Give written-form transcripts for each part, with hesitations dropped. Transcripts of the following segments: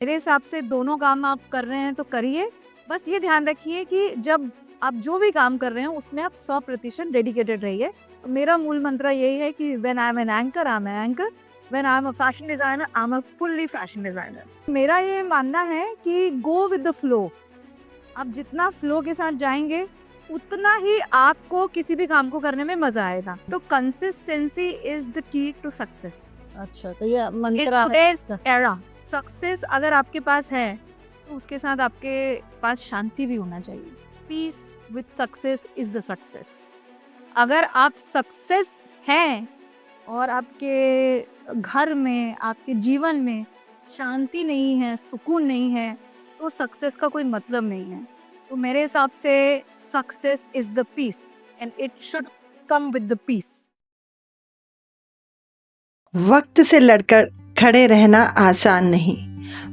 मेरे हिसाब से दोनों काम आप कर रहे हैं तो करिए। बस ये ध्यान रखिए कि जब आप जो भी काम कर रहे हैं उसमें आप 100% डेडिकेटेड रहिए। मेरा मूल मंत्र यही है कि when I am an anchor, I am an anchor, when I am a fashion designer, I am a fully fashion designer. मेरा ये मानना है कि गो विद द फ्लो। आप जितना फ्लो के साथ जाएंगे उतना ही आपको किसी भी काम को करने में मजा आएगा। तो consistency is the key to success. अच्छा, तो ये मंत्र है। सक्सेस अगर आपके पास है तो उसके साथ आपके पास शांति भी होना चाहिए। Peace with success is the success. अगर आप सक्सेस हैं और आपके घर में, आपके जीवन में शांति नहीं है, सुकून नहीं है, तो सक्सेस का कोई मतलब नहीं है। तो मेरे हिसाब से success is the peace and it should come with the peace. वक्त से लड़कर खड़े रहना आसान नहीं,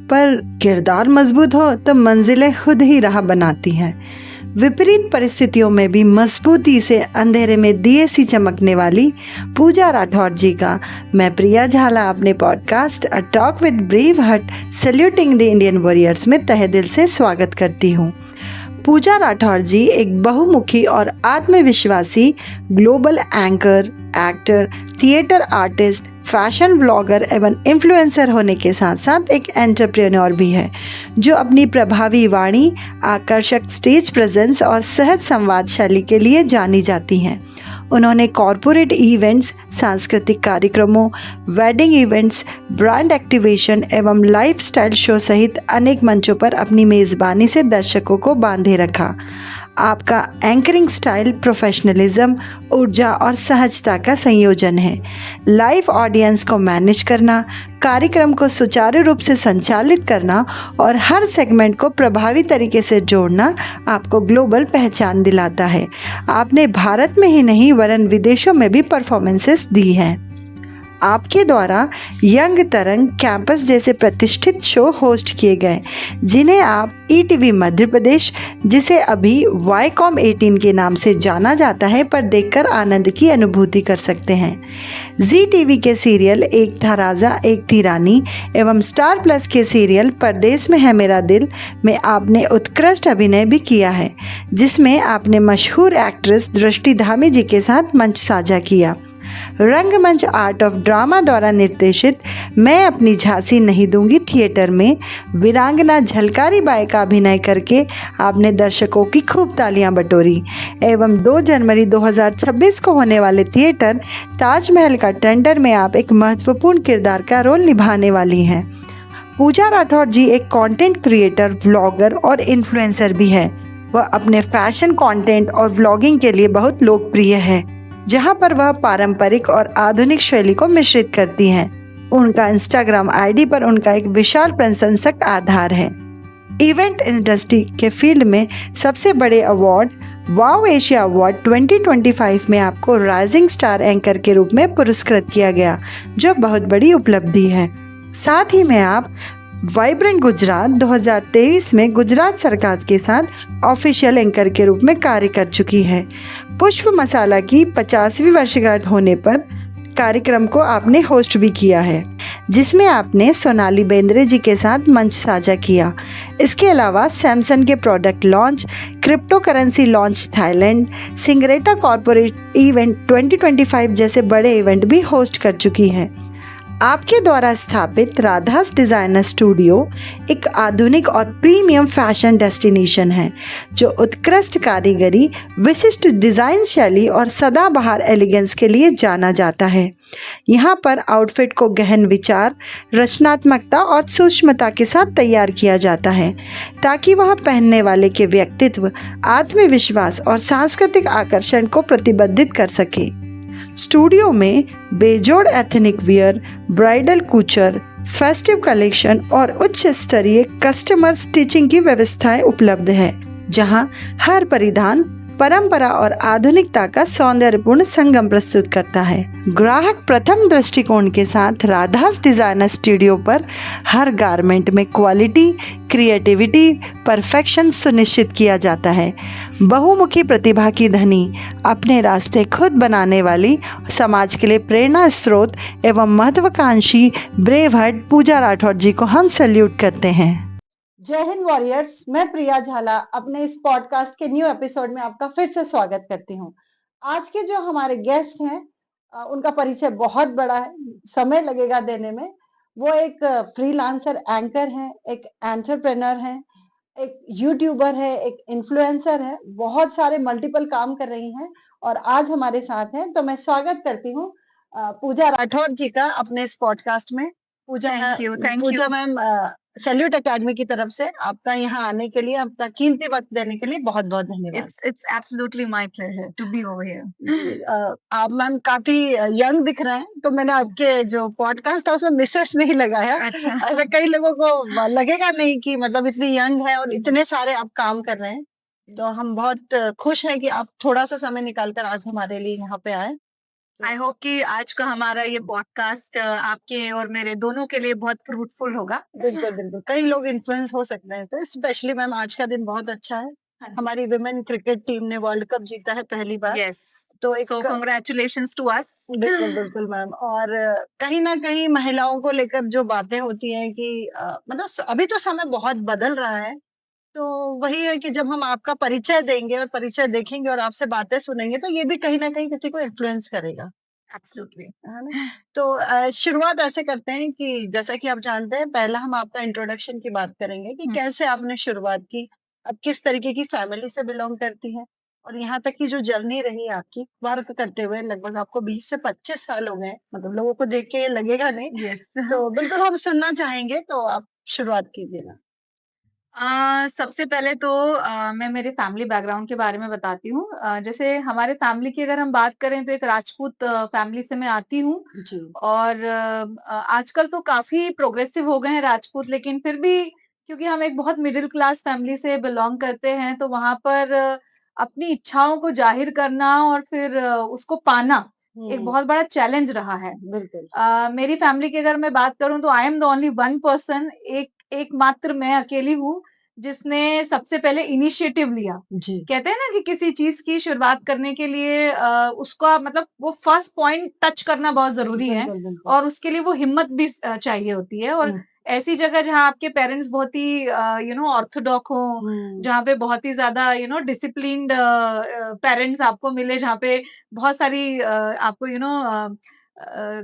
पर किरदार मजबूत हो तो मंजिलें खुद ही राह बनाती हैं। विपरीत परिस्थितियों में भी मजबूती से अंधेरे में दिए सी चमकने वाली पूजा राठौर जी का मैं प्रिया झाला अपने podcast a talk with brave heart saluting the Indian warriors में तहे दिल से स्वागत करती हूँ। पूजा राठौर जी एक बहुमुखी और आत्मविश्वासी global anchor, actor, theatre artist, fashion blogger एवं इन्फ्लुएंसर होने के साथ साथ एक एंटरप्रेन्योर भी है, जो अपनी प्रभावी वाणी, आकर्षक स्टेज प्रेजेंस और सहज संवाद शैली के लिए जानी जाती हैं। उन्होंने कॉरपोरेट इवेंट्स, सांस्कृतिक कार्यक्रमों, वेडिंग इवेंट्स, ब्रांड एक्टिवेशन एवं लाइफस्टाइल शो सहित अनेक मंचों पर अपनी मेज़बानी से दर्शकों को बांधे रखा। आपका एंकरिंग स्टाइल प्रोफेशनलिज्म, ऊर्जा और सहजता का संयोजन है। लाइव ऑडियंस को मैनेज करना, कार्यक्रम को सुचारू रूप से संचालित करना और हर सेगमेंट को प्रभावी तरीके से जोड़ना आपको ग्लोबल पहचान दिलाता है। आपने भारत में ही नहीं वरन विदेशों में भी परफॉर्मेंसेस दी हैं। आपके द्वारा यंग तरंग, कैंपस जैसे प्रतिष्ठित शो होस्ट किए गए, जिन्हें आप ईटीवी मध्य प्रदेश, जिसे अभी वाईकॉम 18 के नाम से जाना जाता है, पर देखकर आनंद की अनुभूति कर सकते हैं। जी टीवी के सीरियल एक था राजा एक थी रानी एवं स्टार प्लस के सीरियल परदेश में है मेरा दिल में आपने उत्कृष्ट अभिनय भी किया है, जिसमें आपने मशहूर एक्ट्रेस दृष्टि धामी जी के साथ मंच साझा किया। रंगमंच आर्ट ऑफ ड्रामा द्वारा निर्देशित मैं अपनी झांसी नहीं दूंगी थिएटर में वीरांगना झलकारी बाई का अभिनय करके आपने दर्शकों की खूब तालियां बटोरी एवं 2 जनवरी 2026 को होने वाले थिएटर ताजमहल का टेंडर में आप एक महत्वपूर्ण किरदार का रोल निभाने वाली हैं। पूजा राठौर जी एक कंटेंट क्रिएटर, व्लॉगर और इन्फ्लुएंसर भी है। वह अपने फैशन कंटेंट और व्लॉगिंग के लिए बहुत लोकप्रिय है, जहां पर वह पारंपरिक और आधुनिक शैली को मिश्रित करती हैं। उनका इंस्टाग्राम आईडी पर उनका एक विशाल प्रशंसक आधार है। इवेंट इंडस्ट्री के फील्ड में सबसे बड़े अवार्ड वाव एशिया अवार्ड 2025 में आपको राइजिंग स्टार एंकर के रूप में पुरस्कृत किया गया, जो बहुत बड़ी उपलब्धि है। साथ ही में आप वाइब्रेंट गुजरात 2023 में गुजरात सरकार के साथ ऑफिशियल एंकर के रूप में कार्य कर चुकी है। पुष्प मसाला की 50वीं वर्षगांठ होने पर कार्यक्रम को आपने होस्ट भी किया है, जिसमें आपने सोनाली बेंद्रे जी के साथ मंच साझा किया। इसके अलावा सैमसंग के product launch, crypto currency launch Thailand, सिंगरेटा कॉर्पोरेट इवेंट 2025 जैसे बड़े इवेंट भी होस्ट कर चुकी है। आपके द्वारा स्थापित राधास डिजाइनर स्टूडियो एक आधुनिक और प्रीमियम फैशन डेस्टिनेशन है, जो उत्कृष्ट कारीगरी, विशिष्ट डिजाइन शैली और सदाबहार एलिगेंस के लिए जाना जाता है। यहाँ पर आउटफिट को गहन विचार, रचनात्मकता और सूक्ष्मता के साथ तैयार किया जाता है, ताकि वह पहनने वाले के व्यक्तित्व, आत्मविश्वास और सांस्कृतिक आकर्षण को प्रतिबंधित कर सके। स्टूडियो में बेजोड़ ethnic wear, bridal couture, festive collection और उच्च स्तरीय कस्टमर स्टिचिंग की व्यवस्थाएं उपलब्ध है, जहां हर परिधान परंपरा और आधुनिकता का सौंदर्यपूर्ण संगम प्रस्तुत करता है। ग्राहक प्रथम दृष्टिकोण के साथ राधास डिजाइनर स्टूडियो पर हर गारमेंट में क्वालिटी, क्रिएटिविटी, परफेक्शन सुनिश्चित किया जाता है। बहुमुखी प्रतिभा की धनी, अपने रास्ते खुद बनाने वाली, समाज के लिए प्रेरणा स्रोत एवं महत्वाकांक्षी ब्रेव हार्ट पूजा राठौड़ जी को हम सैल्यूट करते हैं। जय हिंद वॉरियर्स, मैं प्रिया झाला अपने इस पॉडकास्ट के न्यू एपिसोड में आपका फिर से स्वागत करती हूँ। आज के जो हमारे गेस्ट हैं उनका परिचय बहुत बड़ा है, समय लगेगा देने में। वो एक फ्रीलांसर एंकर हैं, एक एंटरप्रेन्योर हैं, एक यूट्यूबर है, एक इन्फ्लुएंसर है, बहुत सारे मल्टीपल काम कर रही हैं और आज हमारे साथ हैं। तो मैं स्वागत करती हूँ पूजा राठौड़ जी का अपने इस पॉडकास्ट में। Thank you Pooja ma'am, Salute Academy की तरफ से आपका यहाँ आने के लिए, आपका कीमती वक्त देने के लिए बहुत बहुत धन्यवाद। It's absolutely my pleasure to be over here. आप मैम काफी यंग दिख रहे हैं, तो मैंने आपके जो पॉडकास्ट था उसमें मिसेस नहीं लगाया। अच्छा। ऐसा कई लोगों को लगेगा नहीं कि मतलब इतनी यंग है और इतने सारे आप काम कर रहे हैं। तो हम बहुत खुश हैं कि आप थोड़ा सा समय निकालकर आज हमारे लिए यहाँ पे आए। आई होप कि आज का हमारा ये पॉडकास्ट आपके और मेरे दोनों के लिए बहुत फ्रूटफुल होगा। बिल्कुल बिल्कुल, कई लोग इन्फ्लुएंस हो सकते हैं। तो स्पेशली मैम आज का दिन बहुत अच्छा है। हमारी विमेन क्रिकेट टीम ने वर्ल्ड कप जीता है पहली बार। यस, तो एक सो कांग्रेचुलेशंस टू अस। बिल्कुल बिल्कुल मैम। और कहीं ना कहीं महिलाओं को लेकर जो बातें होती हैं कि मतलब अभी तो समय बहुत बदल रहा है, तो वही है कि जब हम आपका परिचय देंगे और परिचय देखेंगे और आपसे बातें सुनेंगे तो ये भी कहीं ना कहीं किसी को इन्फ्लुएंस करेगा। एब्सोल्युटली। है ना? तो शुरुआत ऐसे करते हैं कि जैसा कि आप जानते हैं, पहला हम आपका इंट्रोडक्शन की बात करेंगे कि कैसे आपने शुरुआत की, अब किस तरीके की फैमिली से बिलोंग करती हैं और यहाँ तक की जो जर्नी रही आपकी वर्क करते हुए। लगभग आपको 20 से 25 साल हो गए हैं, मतलब लोगों को देख के ये लगेगा नहीं। यस। तो बिल्कुल हम सुनना चाहेंगे, तो आप शुरुआत कीजिएगा। सबसे पहले तो मैं मेरे फैमिली बैकग्राउंड के बारे में बताती हूँ। जैसे हमारे फैमिली की अगर हम बात करें तो एक राजपूत फैमिली से मैं आती हूँ। जी। और आजकल तो काफी प्रोग्रेसिव हो गए हैं राजपूत, लेकिन फिर भी क्योंकि हम एक बहुत मिडिल क्लास फैमिली से बिलोंग करते हैं, तो वहां पर अपनी इच्छाओं को जाहिर करना और फिर उसको पाना एक बहुत बड़ा चैलेंज रहा है। बिल्कुल। मेरी फैमिली की अगर मैं बात करूं तो I am the only one person, एकमात्र मैं अकेली हूँ जिसने सबसे पहले इनिशिएटिव लिया। जी। कहते हैं ना कि किसी चीज की शुरुआत करने के लिए उसका मतलब वो फर्स्ट पॉइंट टच करना बहुत जरूरी है, बिल्कुल बिल्कुल। और उसके लिए वो हिम्मत भी चाहिए होती है। और ऐसी जगह जहाँ आपके पेरेंट्स बहुत ही ऑर्थोडॉक्स हो, जहाँ पे बहुत ही ज्यादा डिसिप्लिन्ड पेरेंट्स आपको मिले, जहाँ पे बहुत सारी आपको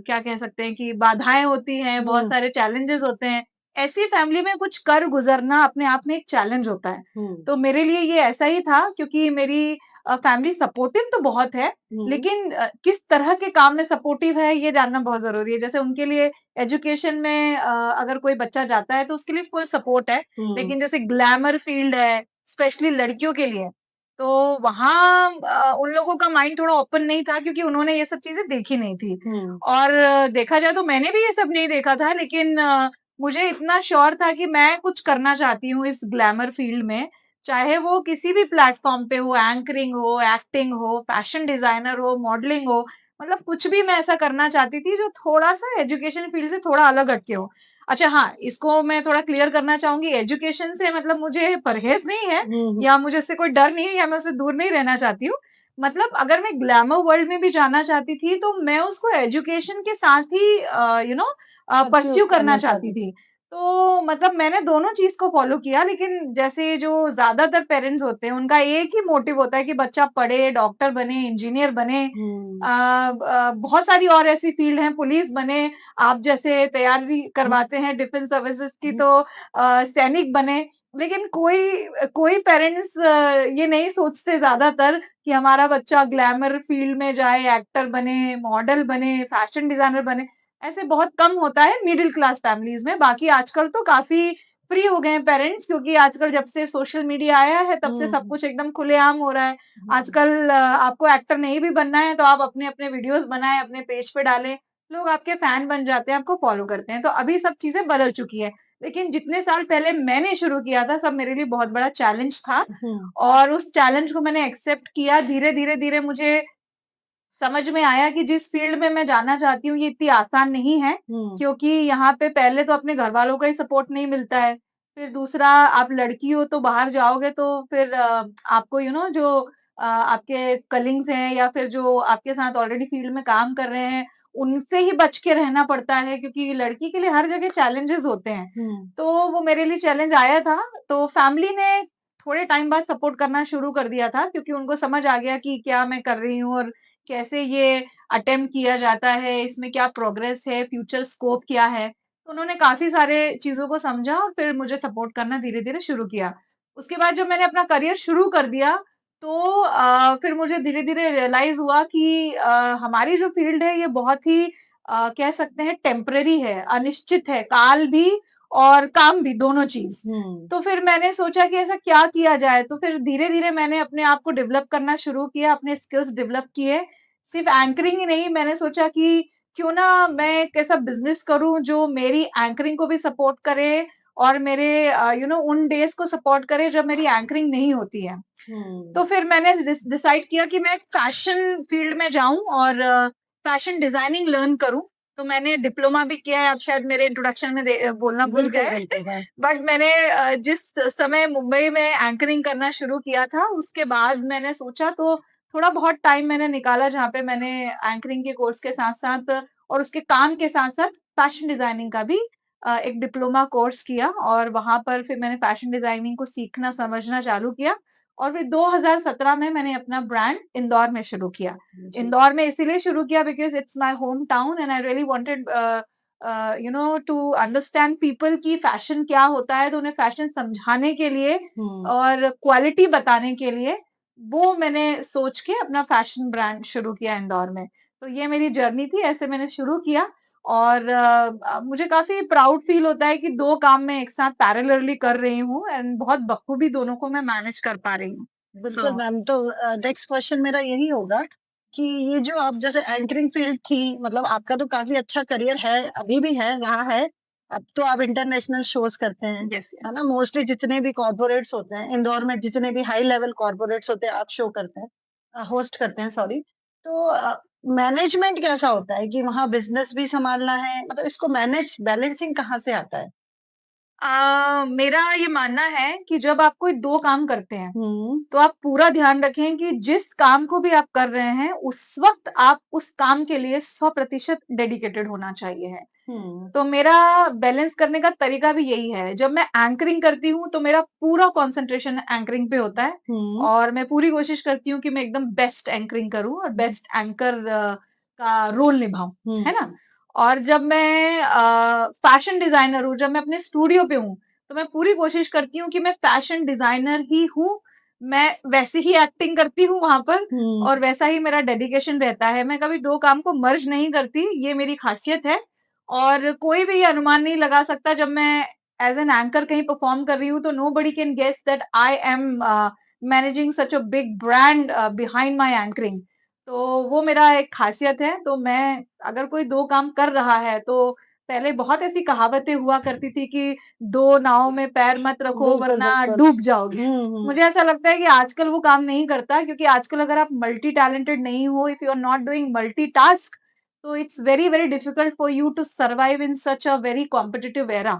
क्या कह सकते हैं कि बाधाएं होती हैं, बहुत सारे चैलेंजेस होते हैं। ऐसी फैमिली में कुछ कर गुजरना अपने आप में एक चैलेंज होता है। तो मेरे लिए ये ऐसा ही था, क्योंकि मेरी फैमिली सपोर्टिव तो बहुत है, लेकिन किस तरह के काम में सपोर्टिव है ये जानना बहुत जरूरी है। जैसे उनके लिए एजुकेशन में अगर कोई बच्चा जाता है तो उसके लिए फुल सपोर्ट है, लेकिन जैसे ग्लैमर फील्ड है स्पेशली लड़कियों के लिए, तो वहाँ उन लोगों का माइंड थोड़ा ओपन नहीं था, क्योंकि उन्होंने ये सब चीजें देखी नहीं थी। और देखा जाए तो मैंने भी ये सब नहीं देखा था, लेकिन मुझे इतना श्योर था कि मैं कुछ करना चाहती हूँ इस ग्लैमर फील्ड में, चाहे वो किसी भी प्लेटफॉर्म पे हो, एंकरिंग हो, एक्टिंग हो, फैशन डिजाइनर हो, मॉडलिंग हो, मतलब कुछ भी मैं ऐसा करना चाहती थी जो थोड़ा-सा एजुकेशन फील्ड से थोड़ा अलग हटके हो। अच्छा हाँ, इसको मैं थोड़ा क्लियर करना चाहूँगी, एजुकेशन से मतलब मुझे परहेज़ नहीं है, या मुझे उससे कोई डर नहीं है, या मैं उससे दूर नहीं रहना चाहती हूँ। मतलब अगर मैं ग्लैमर वर्ल्ड में भी जाना चाहती थी, तो मैं उसको एजुकेशन के साथ ही परस्यू करना चाहती थी। तो मतलब मैंने दोनों चीज़ को फ़ॉलो किया, लेकिन जैसे जो ज़्यादातर पेरेंट्स होते हैं, उनका एक ही मोटिव होता है कि बच्चा पढ़े, डॉक्टर बने, इंजीनियर बने, बहुत सारी और ऐसी फील्ड हैं, पुलिस बने, आप जैसे तैयारी करवाते हैं डिफेंस सर्विसेज की, तो सैनिक बने। लेकिन कोई कोई पेरेंट्स ये नहीं सोचते ज़्यादातर कि हमारा बच्चा ग्लैमर फील्ड में जाए, एक्टर बने, मॉडल बने, फैशन डिज़ाइनर बने। ऐसे बहुत कम होता है मिडिल क्लास फैमिलीज़ में। बाकी आजकल तो काफ़ी फ्री हो गए हैं पेरेंट्स, क्योंकि आजकल जब से सोशल मीडिया आया है तब से सब कुछ एकदम खुलेआम हो रहा है। आजकल आपको एक्टर नहीं भी बनना है तो आप अपने-अपने वीडियोज़ बनाएँ, अपने पेज पे डालें, लोग आपके फैन बन जाते हैं, आपको फ़ॉलो करते हैं। तो अभी सब चीज़ें बदल चुकी हैं। लेकिन जितने साल पहले मैंने शुरू किया था सब मेरे लिए बहुत बड़ा चैलेंज था हम्म, और उस चैलेंज को मैंने एक्सेप्ट किया। धीरे-धीरे मुझे समझ में आया कि जिस फील्ड में मैं जाना चाहती हूँ ये इतनी आसान नहीं है, हम्म, क्योंकि यहाँ पे पहले तो अपने घरवालों का ही सपोर्ट नहीं मिलता है। फिर दूसरा आप लड़की हो तो बाहर जाओगे तो फिर आपको जो आपके कलीग्स हैं या फिर जो आपके साथ ऑलरेडी फील्ड में काम कर रहे हैं, उनसे ही बच के रहना पड़ता है क्योंकि लड़की के लिए हर जगह चैलेंजेस होते हैं। हम्म, तो वो मेरे लिए चैलेंज आया था, तो फैमिली ने थोड़े टाइम बाद सपोर्ट करना शुरू कर दिया था क्योंकि उनको समझ आ गया कि क्या मैं कर रही हूँ और कैसे ये अटेम्प्ट किया जाता है, इसमें क्या प्रोग्रेस है, फ्यूचर स्कोप क्या है। तो उन्होंने काफ़ी सारे चीज़ों को समझा और फिर मुझे सपोर्ट करना धीरे-धीरे शुरू किया। उसके बाद जब मैंने अपना करियर शुरू कर दिया, तो फिर मुझे धीरे-धीरे रियलाइज़ हुआ कि हमारी जो फ़ील्ड है ये बहुत ही कह सकते हैं टेम्परेरी है, अनिश्चित है, काल भी और काम भी दोनों चीज़। हम्म, तो फिर मैंने सोचा कि ऐसा क्या किया जाए? तो फिर धीरे-धीरे मैंने अपने आप को डेवलप करना शुरू किया, अपने स्किल्स डेवलप किए। सिर्फ़ एंकरिंग ही नहीं, मैंने सोचा कि क्यों ना मैं एक ऐसा बिज़नेस करूँ जो मेरी एंकरिंग को भी सपोर्ट करे और मेरे उन डेज़ को सपोर्ट करे जब मेरी एंकरिंग नहीं होती है। हम्म, तो फिर मैंने डिसाइड किया कि मैं फैशन फील्ड में जाऊँ और फैशन डिज़ाइनिंग लर्न करूँ। तो मैंने डिप्लोमा भी किया है, आप शायद मेरे इंट्रोडक्शन में बोलना भूल बिल्कुल गए। बिल्कुल हाँ, बट मैंने जिस समय मुंबई में एंकरिंग करना शुरू किया था, उसके बाद मैंने सोचा तो थोड़ा बहुत टाइम मैंने निकाला जहाँ पे मैंने एंकरिंग के कोर्स के साथ-साथ और उसके काम के साथ-साथ फैशन डिज़ाइनिंग का भी एक डिप्लोमा कोर्स किया और वहाँ पर फिर मैंने फैशन डिज़ाइनिंग को सीखना, समझना चालू किया और फिर 2017 में मैंने अपना ब्रांड इंदौर में शुरू किया। जी, इंदौर में इसीलिए शुरू किया because it's my home town and I really wanted to understand people कि फैशन क्या होता है, तो उन्हें फैशन समझाने के लिए हम्म, और क्वालिटी बताने के लिए, वो मैंने सोच के अपना फैशन ब्रांड शुरू किया इंदौर में। तो ये मेरी जर्नी थी, ऐसे मैंने शुरू किया और मुझे काफ़ी प्राउड फ़ील होता है कि 2 काम मैं एक साथ पैरेलली कर रही हूँ एंड बहुत बखूबी दोनों को मैं मैनेज कर पा रही हूँ। बिल्कुल सो मैम। तो नेक्स्ट क्वेश्चन मेरा यही होगा कि ये जो आप जैसे एंकरिंग फील्ड थी, मतलब आपका तो काफी अच्छा करियर है, अभी भी है, रहा है। अब तो आप इंटरनेशनल शोज करते हैं, यस, है यस। ना? मोस्टली जितने भी कॉर्पोरेट्स होते हैं इंदौर में, जितने भी हाई लेवल कॉर्पोरेट्स होते हैं, आप शो करते हैं, होस्ट करते हैं, सॉरी। तो मैनेजमेंट कैसा होता है कि वहाँ बिजनेस भी संभालना है, मतलब इसको मैनेज बैलेंसिंग कहाँ से आता है? मेरा ये मानना है कि जब आप कोई 2 काम करते हैं, हम्म, तो आप पूरा ध्यान रखें कि जिस काम को भी आप कर रहे हैं, उस वक़्त आप उस काम के लिए 100% डेडिकेटेड होना चाहिए है। हम्म, तो मेरा बैलेंस करने का तरीका भी यही है। जब मैं एंकरिंग करती हूँ, तो मेरा पूरा कंसंट्रेशन एंकरिंग पे होता है हम्म, और मैं पूरी कोशिश करती हूँ कि मैं एकदम बेस्ट एंकरिंग करूँ और बेस्ट एंकर का रोल निभाऊँ, है ना? हम्म, और जब मैं फैशन डिज़ाइनर हूँ, जब मैं अपने स्टूडियो पे हूँ, तो मैं पूरी कोशिश करती हूँ कि मैं फैशन डिज़ाइनर ही हूँ। मैं वैसे ही एक्टिंग करती हूँ वहाँ पर हम्म, और वैसा ही मेरा डेडिकेशन रहता है। मैं कभी 2 काम को मर्ज नहीं करती, ये मेरी ख़ासियत है। और कोई भी ये अनुमान नहीं लगा सकता जब मैं एज़ एन एंकर कहीं परफ़ॉर्म कर रही हूँ, तो nobody can guess that I am managing such a big brand behind my anchoring. तो वो मेरा एक ख़ासियत है। तो मैं अगर कोई 2 काम कर रहा है, तो पहले बहुत ऐसी कहावतें हुआ करती थी कि 2 नाव में पैर मत रखो बिल्कुल वरना बिल्कुल, डूब जाओगे। हम्म, मुझे ऐसा लगता है कि आजकल वो काम नहीं करता क्योंकि आजकल अगर आप मल्टी टैलेंटेड नहीं हो, if you are not doing multitask, तो it's very very difficult for you to survive in such a very competitive era.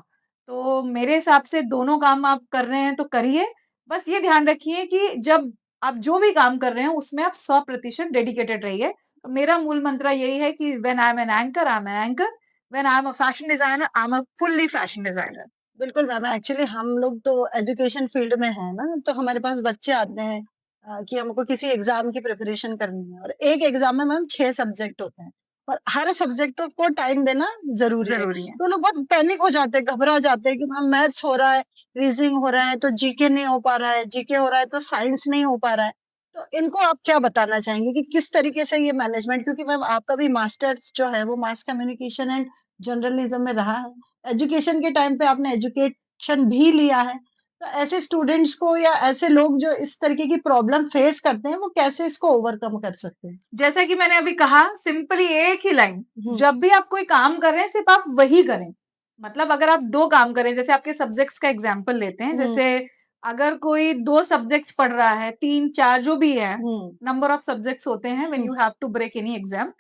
तो मेरे हिसाब से दोनों काम आप कर रहे हैं तो करिए। बस ये ध्यान रखिए कि जब आप जो भी काम कर रहे हैं उसमें आप 100% डेडिकेटेड रहिए। तो मेरा मूल मंत्र यही है कि when I am an anchor, I am an anchor, when I am a fashion designer, I am a fully fashion designer. बिल्कुल मैम। एक्चुअली हम लोग तो एजुकेशन फील्ड में है ना, तो हमारे पास बच्चे आते हैं कि हमको किसी एग्जाम की प्रिपरेशन करनी है, और एक एग्जाम में मैम 6 सब्जेक्ट होते हैं और हर सब्जेक्ट को टाइम देना जरूरी है। ज़रूरी है। तो लोग बहुत पैनिक हो जाते हैं, घबरा जाते हैं कि मैम मैथ्स हो रहा है, रीजनिंग हो रहा है, तो जीके नहीं हो पा रहा है, जीके हो रहा है तो साइंस नहीं हो पा रहा है। तो इनको आप क्या बताना चाहेंगे कि किस तरीके से ये मैनेजमेंट, क्योंकि मैम आपका भी मास्टर्स जो है वो मास कम्युनिकेशन एंड जर्नलिज्म में रहा है, एजुकेशन के टाइम पे आपने एजुकेशन भी लिया है, तो ऐसे स्टूडेंट्स को या ऐसे लोग जो इस तरीके की प्रॉब्लम फेस करते हैं, वो कैसे इसको ओवरकम कर सकते हैं? जैसा कि मैंने अभी कहा सिंपली एक ही लाइन, हम्म, जब भी आप कोई काम कर रहे हैं सिर्फ आप वही करें। मतलब अगर आप 2 काम करें, जैसे आपके सब्जेक्ट्स का एग्जांपल लेते हैं, जैसे अगर कोई 2 सब्जेक्ट्स पढ़ रहा है, 3-4 जो भी है, नंबर ऑफ सब्जेक्ट्स होते हैं when you have to break any exam.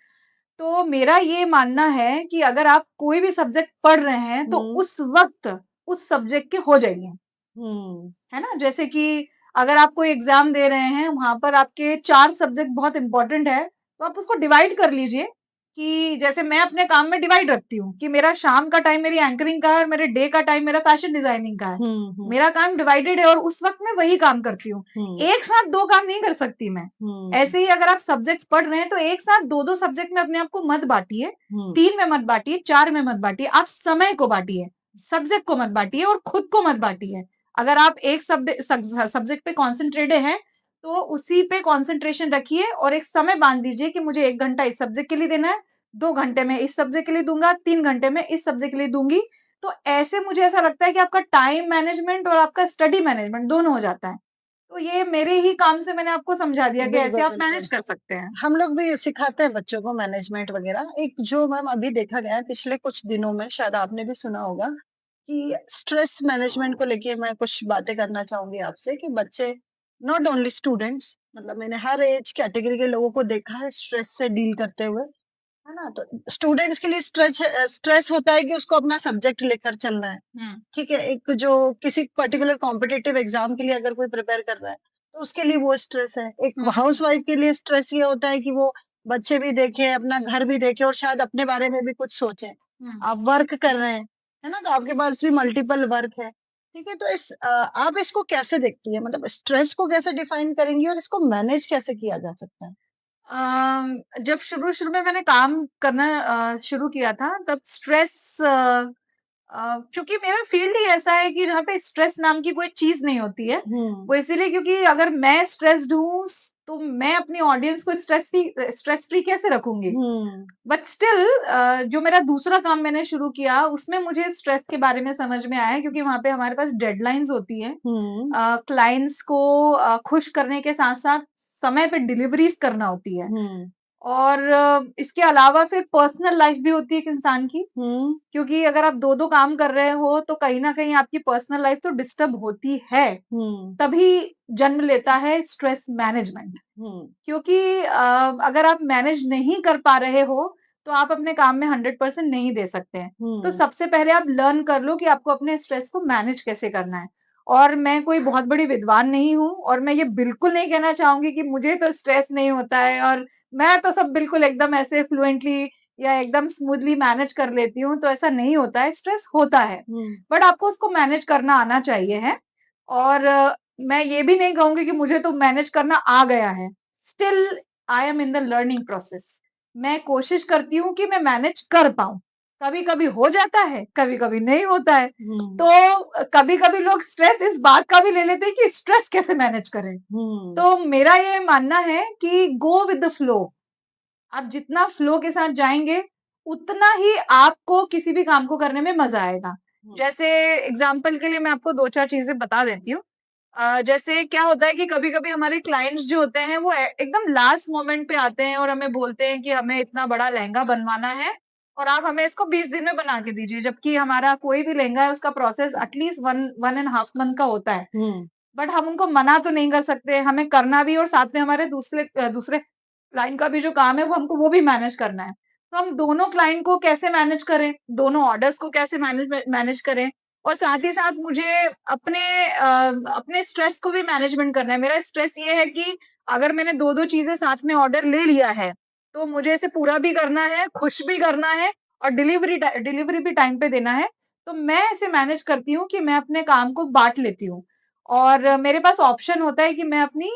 तो मेरा ये मानना है कि अगर आप कोई भी सब्जेक्ट पढ़ रहे हैं, तो उस वक़्त उस सब्जेक्ट के हो जाइए। है ना? जैसे कि अगर आप कोई एग्ज़ाम दे रहे हैं, वहाँ पर आपके 4 सब्जेक्ट बहुत इम्पोर्टेंट है, तो आप उसको डिवाइड कर लीजिए कि जैसे मैं अपने काम में डिवाइड रखती हूँ कि मेरा शाम का टाइम मेरी एंकरिंग का है और मेरे डे का टाइम मेरा फैशन डिज़ाइनिंग का है। मेरा काम डिवाइडेड है और उस वक़्त मैं वही काम करती हूँ। एक साथ 2 काम नहीं कर सकती मैं। ऐसे ही अगर आप सब्जेक्ट्स पढ़ रहे हैं, तो एक साथ 2-2 सब्जेक्ट में अपने आप को मत बाँटिए, 3 में मत बाँटिए, 4 में मत बाँटिए, आप समय को बाँटिए, सब्जेक्ट को मत बाँटिए और खुद को मत बाँटिए। अगर आप एक सब्जेक्ट पे कॉन्सेंट्रेटेड हैं, तो उसी पे कॉन्सेंट्रेशन रखिए और एक समय बाँध दीजिए कि मुझे 1 घंटा इस सब्जेक्ट के लिए देना है, 2 घंटे मैं इस सब्जेक्ट के लिए दूँगा, 3 घंटे मैं इस सब्जेक्ट के लिए दूँगी। तो ऐसे मुझे ऐसा लगता है कि आपका टाइम मैनेजमेंट और आपका स्टडी मैनेजमेंट दोनों हो जाता है। तो ये मेरे ही काम से मैंने आपको समझा दिया कि ऐसे आप मैनेज कर सकते हैं। हम लोग भी सिखाते हैं बच्चों को मैनेजमेंट वगैरह। एक जो मैम अभी देखा गया है पिछले कुछ दिनों में, शायद आपने भी सुना होगा कि स्ट्रेस मैनेजमेंट को लेके मैं कुछ बातें करना चाहूंगी आपसे कि बच्चे, नॉट ओनली स्टूडेंट्स, मतलब मैंने हर एज कैटेगरी के लोगों को देखा है स्ट्रेस से डील करते हुए, है ना? तो स्टूडेंट्स के लिए स्ट्रेस होता है कि उसको अपना सब्जेक्ट लेकर चलना है। ठीक है, एक जो किसी पर्टिकुलर कॉम्पिटिटिव एग्जाम के लिए अगर कोई प्रिपेयर कर रहा है, तो उसके लिए वो स्ट्रेस है। एक हाउस वाइफ के लिए स्ट्रेस ये होता है कि वो बच्चे भी देखे, अपना घर भी देखे और शायद अपने बारे में भी कुछ सोचे। आप वर्क कर रहे हैं, है ना? तो आपके पास भी मल्टीपल वर्क है। ठीक है, तो आप इसको कैसे देखती है, मतलब स्ट्रेस को कैसे डिफाइन करेंगी और इसको मैनेज कैसे किया जा सकता है? जब शुरू-शुरू में मैंने काम करना शुरू किया था, तब स्ट्रेस क्योंकि मेरा फील्ड ही ऐसा है कि जहाँ पे स्ट्रेस नाम की कोई चीज़ नहीं होती है। वो इसीलिए क्योंकि अगर मैं स्ट्रेस्ड हूँ, तो मैं अपनी ऑडियंस को स्ट्रेस फ्री कैसे रखूँगी? बट स्टिल जो मेरा दूसरा काम मैंने शुरू किया, उसमें मुझे स्ट्रेस के बारे में समझ में आया क्योंकि वहाँ पे हमारे पास डेडलाइन्स होती हैं। क्लाइंट्स को खुश करने के साथ-साथ समय पे डिलिवरीज़ करना होती है। और इसके अलावा फिर पर्सनल लाइफ भी होती है एक इंसान की, क्योंकि अगर आप 2-2 काम कर रहे हो, तो कहीं न कहीं आपकी पर्सनल लाइफ तो डिस्टर्ब होती है। तभी जन्म लेता है स्ट्रेस मैनेजमेंट। क्योंकि अगर आप मैनेज नहीं कर पा रहे हो, तो आप अपने काम में 100% नहीं दे सकते हैं। तो सबसे पहले आप लर्न कर लो कि आपको अपने स्ट्रेस को मैनेज कैसे करना है। और मैं कोई बहुत बड़ी विद्वान नहीं हूँ और मैं ये बिल्कुल नहीं कहना चाहूँगी कि मुझे तो स्ट्रेस नहीं होता है और मैं तो सब बिल्कुल एकदम ऐसे फ्लुएंटली या एकदम स्मूथली मैनेज कर लेती हूँ, तो ऐसा नहीं होता है, स्ट्रेस होता है। बट आपको उसको मैनेज करना आना चाहिए है। और मैं ये भी नहीं कहूँगी कि मुझे तो मैनेज करना आ गया है। Still I am in the learning process. मैं कोशिश करती हूँ कि मैं मैनेज कर पाऊँ। कभी-कभी हो जाता है, कभी-कभी नहीं होता है। तो कभी-कभी लोग स्ट्रेस इस बात का भी ले लेते हैं कि स्ट्रेस कैसे मैनेज करें। तो मेरा ये मानना है कि गो विद द फ्लो। आप जितना फ्लो के साथ जाएँगे, उतना ही आपको किसी भी काम को करने में मज़ा आएगा। जैसे एग्ज़ाम्पल के लिए मैं आपको 2-4 चीज़ें बता देती हूँ। जैसे क्या होता है कि कभी-कभी हमारे क्लाइंट्स जो होते हैं, वो एकदम लास्ट मोमेंट पे आते हैं और हमें बोलते हैं कि हमें इतना बड़ा लहंगा बनवाना है और आप हमें इसको 20 दिन में बना के दीजिए। जबकि हमारा कोई भी लहंगा है, उसका process at least 1 and half month का होता है। बट हम उनको मना तो नहीं कर सकते, हमें करना भी और साथ में हमारे दूसरे क्लाइंट का भी जो काम है वो भी मैनेज करना है। तो हम दोनों क्लाइंट को कैसे मैनेज करें, दोनों ऑर्डर्स को कैसे मैनेज करें और साथ ही साथ मुझे अपने स्ट्रेस को भी मैनेजमेंट करना है। मेरा स्ट्रेस ये है कि अगर मैंने 2-2 चीज़ें साथ में ऑर्डर ले लिया है, तो मुझे इसे पूरा भी करना है, खुश भी करना है और डिलीवरी भी टाइम पे देना है। तो मैं ऐसे मैनेज करती हूँ कि मैं अपने काम को बाँट लेती हूँ और मेरे पास ऑप्शन होता है कि मैं अपनी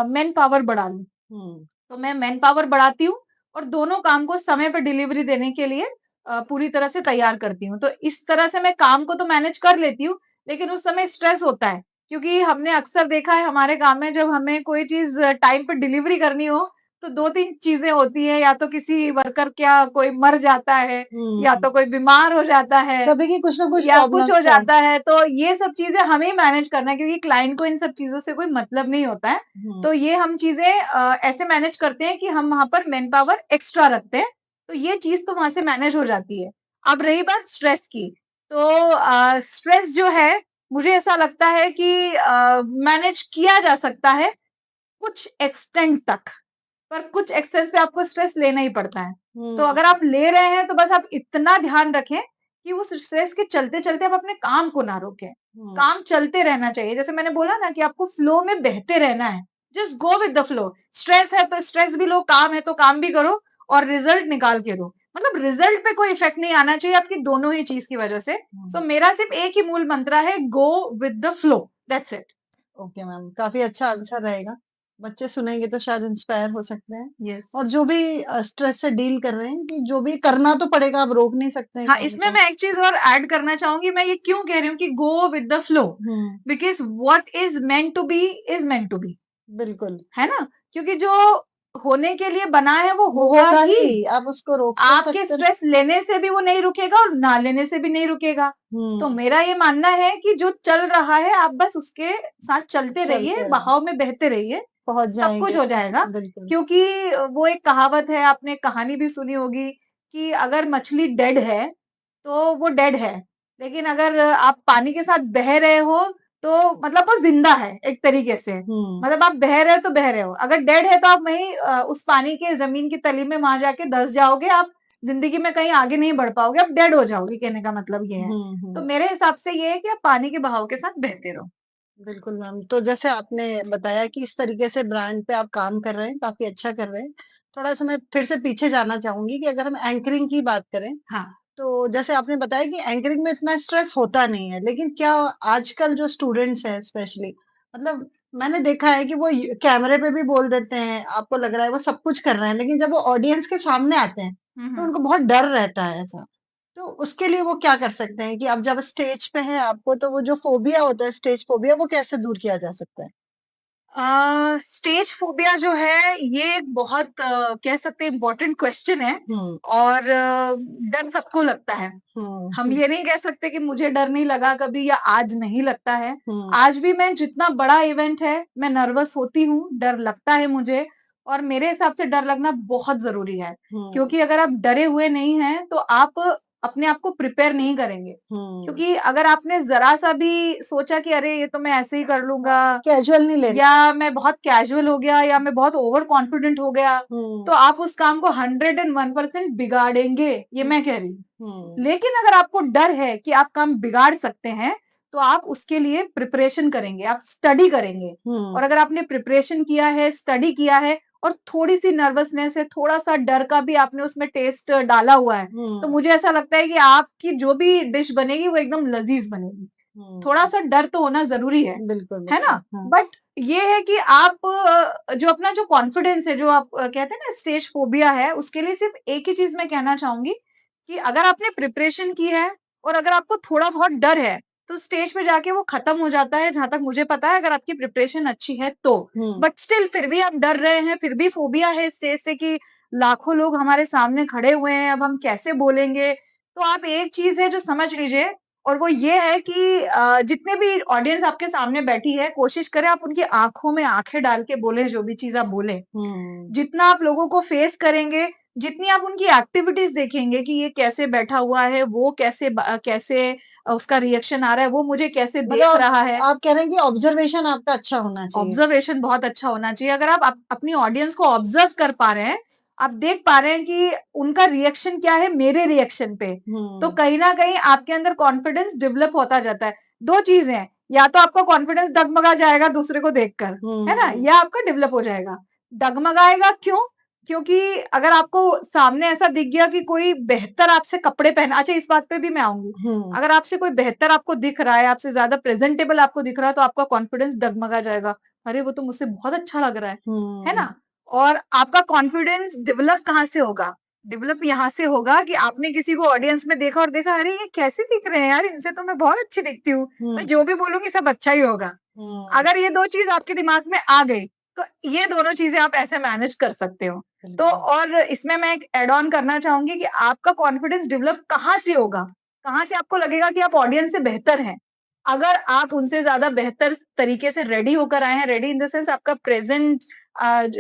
मैन पावर बढ़ा लूँ। तो मैं मैन पावर बढ़ाती हूँ और दोनों काम को समय पे डिलीवरी देने के लिए पूरी तरह से तैयार करती हूँ। तो इस तरह से मैं काम को तो मैनेज कर लेती हूँ, लेकिन उस समय स्ट्रेस होता है, क्योंकि हमने अक्सर देखा है हमारे काम में जब हमें कोई चीज़ टाइम पे डिलीवरी करनी हो, तो 2-3 चीज़ें होती हैं, या तो किसी वर्कर क्या कोई मर जाता है, या तो कोई बीमार हो जाता है, सभी की कुछ ना कुछ या कुछ हो प्रॉब्लम्स हैं। जाता है, तो ये सब चीज़ें हमें ही मैनेज करना है क्योंकि क्लाइंट को इन सब चीज़ों से कोई मतलब नहीं होता है। तो ये हम चीज़ें ऐसे मैनेज करते हैं कि हम वहाँ पर मैन पावर एक्स्ट्रा रखते हैं, तो ये चीज़ तो वहाँ से मैनेज हो जाती है। अब रही बात स्ट्रेस की, तो स्ट्रेस जो है, मुझे ऐसा लगता है कि मैनेज किया जा सकता है कुछ एक्सटेंट तक, पर कुछ एक्सेस पे आपको स्ट्रेस लेना ही पड़ता है। तो अगर आप ले रहे हैं तो बस आप इतना ध्यान रखें कि उस स्ट्रेस के चलते-चलते आप अपने काम को ना रोकें। काम चलते रहना चाहिए। जैसे मैंने बोला ना कि आपको फ्लो में बहते रहना है। Just go with the flow. Stress है तो स्ट्रेस भी लो, काम है तो काम भी करो और रिजल्ट निकाल के दो। मतलब रिजल्ट पे कोई इफेक्ट नहीं आना चाहिए आपकी दोनों ही चीज की वजह से। सो मेरा सिर्फ एक ही मूल मंत्र है, गो with the flow, that's it. Okay ma'am, काफी अच्छा आंसर रहेगा। बच्चे सुनेंगे तो शायद इंस्पायर हो सकते हैं। यस। और जो भी स्ट्रेस से डील कर रहे हैं कि जो भी करना तो पड़ेगा, आप रोक नहीं सकते हैं हाँ, काम इसमें को। मैं एक चीज और ऐड करना चाहूंगी। मैं ये क्यों कह रही हूँ कि go with the flow, because what is meant to be is meant to be, बिल्कुल। है ना? क्योंकि जो होने के लिए बना है वो वो होगा होगा ही। ही, आप उसको रोक तो आपके सकते स्ट्रेस लेने से भी वो नहीं रुकेगा और ना लेने से भी नहीं रुकेगा। तो मेरा ये मानना है कि जो चल रहा है आप बस उसके साथ चलते रहिए, चलते रहें। बहाव में बहते रहिए, पहुंच सब कुछ जाएंगे। हो जाएगा। बिल्कुल। क्योंकि वो एक कहावत है, आपने कहानी भी सुनी होगी कि अगर मछली डेड है तो वो डेड है, लेकिन अगर आप पानी के साथ बह रहे हो तो मतलब वो जिंदा है एक तरीके से। मतलब आप बह रहे हो तो बह रहे हो, अगर डेड है तो आप वहीं उस पानी के जमीन की तली में वहां जाके धंस जाओगे, आप जिंदगी में कहीं आगे नहीं बढ़ पाओगे, आप डेड हो जाओगे। कहने का मतलब ये है। तो मेरे हिसाब से ये है कि आप पानी के बहाव के साथ बहते रहो। बिल्कुल मैम। तो जैसे आपने बताया कि इस तरीके से ब्रांड पे आप काम कर रहे हैं, काफ़ी अच्छा कर रहे हैं। थोड़ा-सा मैं फिर से पीछे जाना चाहूँगी कि अगर हम एंकरिंग की बात करें, हाँ। तो जैसे आपने बताया कि एंकरिंग में इतना स्ट्रेस होता नहीं है, लेकिन क्या आजकल जो स्टूडेंट्स हैं स्पेशली, मतलब मैंने देखा है कि वो य कैमरे पे भी बोल देते हैं, आपको लग रहा है वो सब कुछ कर रहे हैं, लेकिन जब वो ऑडियंस के सामने आते हैं, तो उनको बहुत डर रहता है ऐसा। तो उसके लिए वो क्या कर सकते हैं कि आप जब स्टेज पे हैं आपको, तो वो जो फ़ोबिया होता है, स्टेज फ़ोबिया, वो कैसे दूर किया जा सकता है? स्टेज फोबिया जो है ये एक बहुत कह सकते हैं इम्पोर्टेंट क्वेश्चन है। हुँ, और डर सबको लगता है। हम ये नहीं कह सकते कि मुझे डर नहीं लगा कभी या आज नहीं लगता है। हुँ, आज भी मैं जितना बड़ा इवेंट है, मैं नर्वस होती हूँ, डर लगता है मुझे। और मेरे हिसाब से डर लगना बहुत ज़रूरी है, हुँ, क्योंकि अगर आप डरे हुए नहीं हैं, तो आप अपने आप को प्रिपेयर नहीं करेंगे। हुँ। क्योंकि अगर आपने ज़रा-सा भी सोचा कि अरे ये तो मैं ऐसे ही कर लूँगा, कैजुअल नहीं लेना। या मैं बहुत कैजुअल हो गया या मैं बहुत ओवर कॉन्फिडेंट हो गया, हुँ, तो आप उस काम को 101% बिगाड़ेंगे, ये मैं कह रही हूँ। हुँ, लेकिन अगर आपको डर है कि आप काम बिगाड़ सकते हैं, तो आप उसके लिए प्रिपरेशन करेंगे, आप स्टडी करेंगे। हुँ, और अगर आपने प्रिपरेशन किया है, स्टडी किया है और थोड़ी-सी नर्वसनेस है, थोड़ा-सा डर का भी आपने उसमें टेस्ट डाला हुआ है, तो हुँ, मुझे ऐसा लगता है कि आपकी जो भी डिश बनेगी, वो एकदम लज़ीज़ बनेगी। हुँ। थोड़ा-सा डर तो होना ज़रूरी बिल्कुल, है ना? बिल्कुल। हाँ। बट ये है कि आप जो अपना जो कॉन्फिडेंस है, जो आप कहते हैं ना स्टेज फोबिया है, उसके लिए सिर्फ़ एक ही चीज़ मैं कहना चाहूँगी कि अगर आपने प्रिपरेशन की है और अगर आपको थोड़ा बहुत डर है, तो स्टेज पे जाके वो खत्म हो जाता है, जहाँ तक मुझे पता है, अगर आपकी प्रिपरेशन अच्छी है तो। हुँ, बट स्टिल फिर भी आप डर रहे हैं, फिर भी फोबिया है स्टेज से कि लाखों लोग हमारे सामने खड़े हुए हैं, अब हम कैसे बोलेंगे? तो आप एक चीज़ है जो समझ लीजिए, और वो ये है कि जितने भी ऑडियंस आपके सामने बैठी है, कोशिश करें आप उनकी आँखों में आँखें डाल के बोलें, जो भी चीज़ आप बोलें। हुँ, जितना आप लोगों को फेस करेंगे, जितनी आप उनकी एक्टिविटीज़ देखेंगे कि ये कैसे बैठा हुआ है, वो कैसे उसका रिएक्शन आ रहा है, वो मुझे कैसे देख मतलब रहा है। आप कह रहे हैं कि ऑब्जर्वेशन आपका अच्छा होना चाहिए। ऑब्जर्वेशन बहुत अच्छा होना चाहिए। अगर आप अपनी ऑडियंस को ऑब्जर्व कर पा रहे हैं, आप देख पा रहे हैं कि उनका रिएक्शन क्या है मेरे रिएक्शन पे, तो हुँ, कहीं न कहीं आपके अंदर कॉन्फिडेंस डेवलप होता जाता है। 2 चीज़ हैं, या तो आपका कॉन्फिडेंस डगमगा जाएगा दूसरे को देखकर, है ना? हुँ, या आपका डेवलप हो जाएगा। डगमगाएगा क्यों? क्योंकि अगर आपको सामने ऐसा दिख गया कि कोई बेहतर आपसे कपड़े पहना, अच्छा इस बात पे भी मैं आऊँगी। हुँ, अगर आपसे कोई बेहतर आपको दिख रहा है, आपसे ज़्यादा प्रेज़ेंटेबल आपको दिख रहा है, तो आपका कॉन्फिडेंस डगमगा जाएगा। अरे! वो तो मुझसे बहुत अच्छा लग रहा है हुँ, ना? और आपका कॉन्फिडेंस डेवलप कहाँ से होगा? डेवलप यहाँ से होगा कि आपने किसी को ऑडियंस में देखा और देखा, अरे! ये कैसे दिख रहे हैं यार, इनसे तो मैं बहुत अच्छी दिखती हूँ। मैं हुँ, जो भी बोलूँगी सब अच्छा ही होगा। हुँ, अगर ये 2 चीज़ आपके दिमाग में आ गई, तो ये दोनों चीज़ें आप ऐसे मैनेज कर सकते हो। तो बिल्कुल। और इसमें मैं एक ऐड ऑन करना चाहूँगी कि आपका कॉन्फिडेंस डेवलप कहाँ से होगा? कहाँ से आपको लगेगा कि आप ऑडियंस से बेहतर हैं? अगर आप उनसे ज़्यादा बेहतर तरीके से रेडी होकर आए हैं, रेडी इन द सेंस आपका प्रेज़ेंट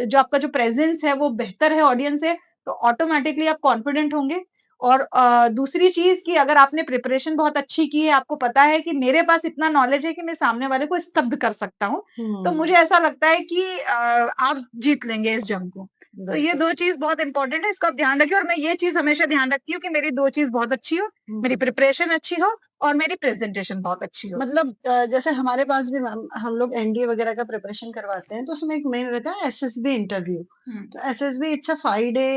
जो आपका जो प्रेज़ेंस है वो बेहतर है ऑडियंस से, तो ऑटोमैटिकली आप कॉन्फिडेंट होंगे। और दूसरी चीज कि अगर आपने प्रिपरेशन बहुत अच्छी की है, आपको पता है कि मेरे पास इतना नॉलेज है कि मैं सामने वाले को स्तब्ध कर सकता हूँ, तो मुझे ऐसा लगता है कि आप जीत लेंगे इस जंग को। तो ये दो चीज बहुत इंपॉर्टेंट है, इसको आप ध्यान रखिए। और मैं ये चीज हमेशा ध्यान रखती हूँ कि मेरी दो चीज बहुत अच्छी हो, मेरी प्रिपरेशन अच्छी हो और मेरी प्रेजेंटेशन बहुत अच्छी हो। मतलब जैसे हमारे पास भी हम लोग एनडीए वगैरह का प्रिपरेशन करवाते हैं, तो उसमें एक मेन रहता है एसएसबी इंटरव्यू। तो SSB it's a 5 day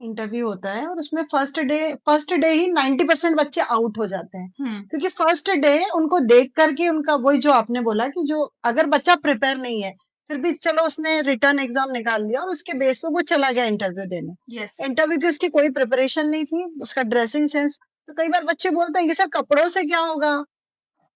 interview होता है, और उसमें फर्स्ट डे ही 90% बच्चे आउट हो जाते हैं, क्योंकि फर्स्ट डे उनको देख करके उनका वही जो आपने बोला कि जो अगर बच्चा प्रिपेयर नहीं है, फिर भी चलो उसने रिटर्न एग्जाम निकाल दिया और उसके बेस पे वो चला गया इंटरव्यू देने। यस, इंटरव्यू की उसकी कोई प्रिपरेशन नहीं थी, उसका ड्रेसिंग सेंस। तो कई बार बच्चे बोलते हैं कि सर कपड़ों से क्या होगा,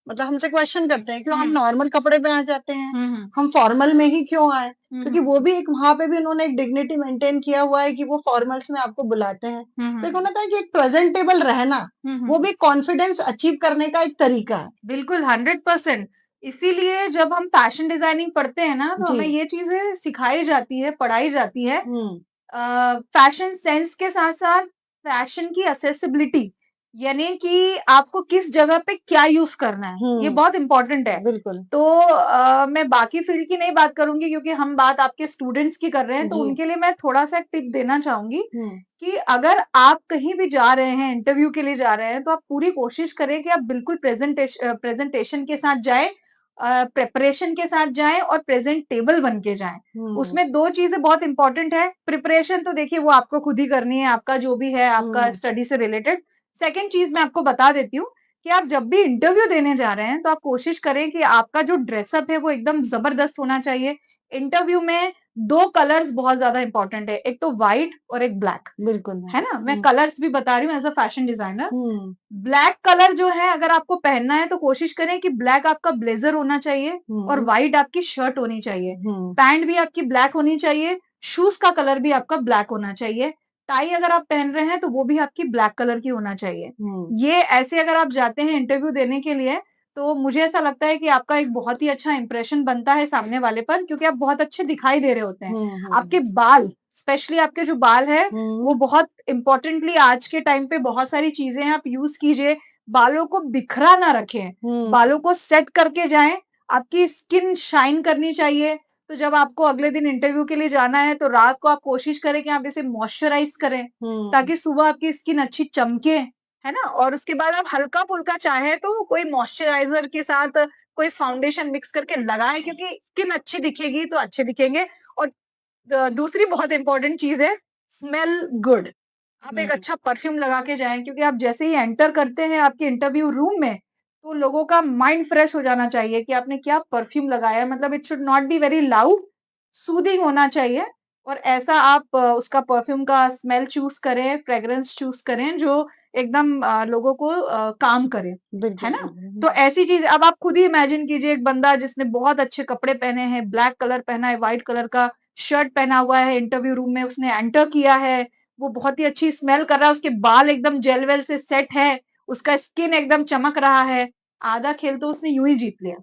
मतलब हमसे क्वेश्चन करते हैं क्यों हम नॉर्मल कपड़े पे आ जाते हैं, हम फॉर्मल में ही क्यों आए, क्योंकि वो भी एक वहां पे भी उन्होंने एक डिग्निटी मेंटेन किया हुआ है कि वो फॉर्मल्स में आपको बुलाते हैं। तो एक होता है कि एक प्रेजेंटेबल रहना, वो भी कॉन्फिडेंस अचीव करने का एक तरीका है। बिल्कुल 100%। इसीलिए जब हम फैशन डिजाइनिंग पढ़ते हैं ना, तो जी। हमें ये चीजें सिखाई जाती है, पढ़ाई जाती है। हम्म। फैशन सेंस के साथ साथ फैशन की असेसिबिलिटी, यानी कि आपको किस जगह पे क्या यूज करना है, ये बहुत इंपॉर्टेंट है। बिल्कुल। तो मैं बाकी फील्ड की नहीं बात करूंगी, क्योंकि हम बात आपके स्टूडेंट्स की कर रहे हैं, तो जी। उनके लिए मैं थोड़ा सा टिप देना चाहूंगी कि अगर आप कहीं भी जा रहे हैं, इंटरव्यू के लिए जा रहे हैं, तो आप पूरी कोशिश करें कि आप बिल्कुल प्रेजेंटेशन के साथ जाएं, प्रेपरेशन के साथ जाएं और प्रेजेंटेबल बन के जाएं। उसमें दो चीजें बहुत इंपॉर्टेंट है। प्रिपरेशन तो देखिए वो आपको खुद ही करनी है, आपका जो भी है आपका स्टडी से रिलेटेड। सेकंड चीज मैं आपको बता देती हूँ कि आप जब भी इंटरव्यू देने जा रहे हैं, तो आप कोशिश करें कि आपका जो ड्रेसअप है वो एकदम जबरदस्त होना चाहिए। इंटरव्यू में दो कलर्स बहुत ज्यादा इंपॉर्टेंट है, एक तो व्हाइट और एक ब्लैक, बिल्कुल है ना। मैं कलर्स भी बता रही हूँ as a fashion designer. Hmm. Black colour जो है अगर आपको पहनना है, तो कोशिश करें कि ब्लैक आपका ब्लेजर होना चाहिए और व्हाइट आपकी शर्ट होनी चाहिए। पैंट भी आपकी ब्लैक होनी चाहिए, शूज का कलर भी आपका ब्लैक होना चाहिए। टाई अगर आप पहन रहे हैं तो वो भी आपकी ब्लैक कलर की होना चाहिए। ये ऐसे अगर आप जाते हैं इंटरव्यू देने के लिए, तो मुझे ऐसा लगता है कि आपका एक बहुत ही अच्छा इंप्रेशन बनता है सामने वाले पर, क्योंकि आप बहुत अच्छे दिखाई दे रहे होते हैं। आपके बाल, स्पेशली आपके जो बाल है, वो बहुत इम्पोर्टेंटली आज के टाइम पे बहुत सारी चीजें आप यूज कीजिए। बालों को बिखरा ना रखें, बालों को सेट करके जाएं। आपकी स्किन शाइन करनी चाहिए। तो जब आपको अगले दिन इंटरव्यू के लिए जाना है, तो रात को आप कोशिश करें कि आप इसे मॉइस्चराइज करें, ताकि सुबह आपकी स्किन अच्छी चमके, है ना। और उसके बाद आप हल्का फुल्का चाहे तो कोई मॉइस्चराइजर के साथ कोई फाउंडेशन मिक्स करके लगाए, क्योंकि स्किन अच्छी दिखेगी तो अच्छे दिखेंगे। और दूसरी बहुत इंपॉर्टेंट चीज है स्मेल गुड। आप एक अच्छा परफ्यूम लगा के जाएं, क्योंकि आप जैसे ही एंटर करते हैं आपके इंटरव्यू रूम में, तो लोगों का माइंड फ्रेश हो जाना चाहिए कि आपने क्या परफ्यूम लगाया है। मतलब it should not be very loud, soothing होना चाहिए। और ऐसा आप उसका परफ्यूम का स्मेल चूज करें, फ्रेग्रेंस चूज करें जो एकदम लोगों को काम करे, है ना। तो ऐसी चीज अब आप खुद ही इमेजिन कीजिए, एक बंदा जिसने बहुत अच्छे कपड़े पहने हैं, ब्लैक कलर पहना है, व्हाइट कलर का शर्ट पहना हुआ है, इंटरव्यू रूम में उसने एंटर किया है, वो बहुत ही अच्छी स्मेल कर रहा है, उसके बाल एकदम जेल वेल से सेट है, उसका स्किन एकदम चमक रहा है, आधा खेल तो उसने यूं ही जीत लिया।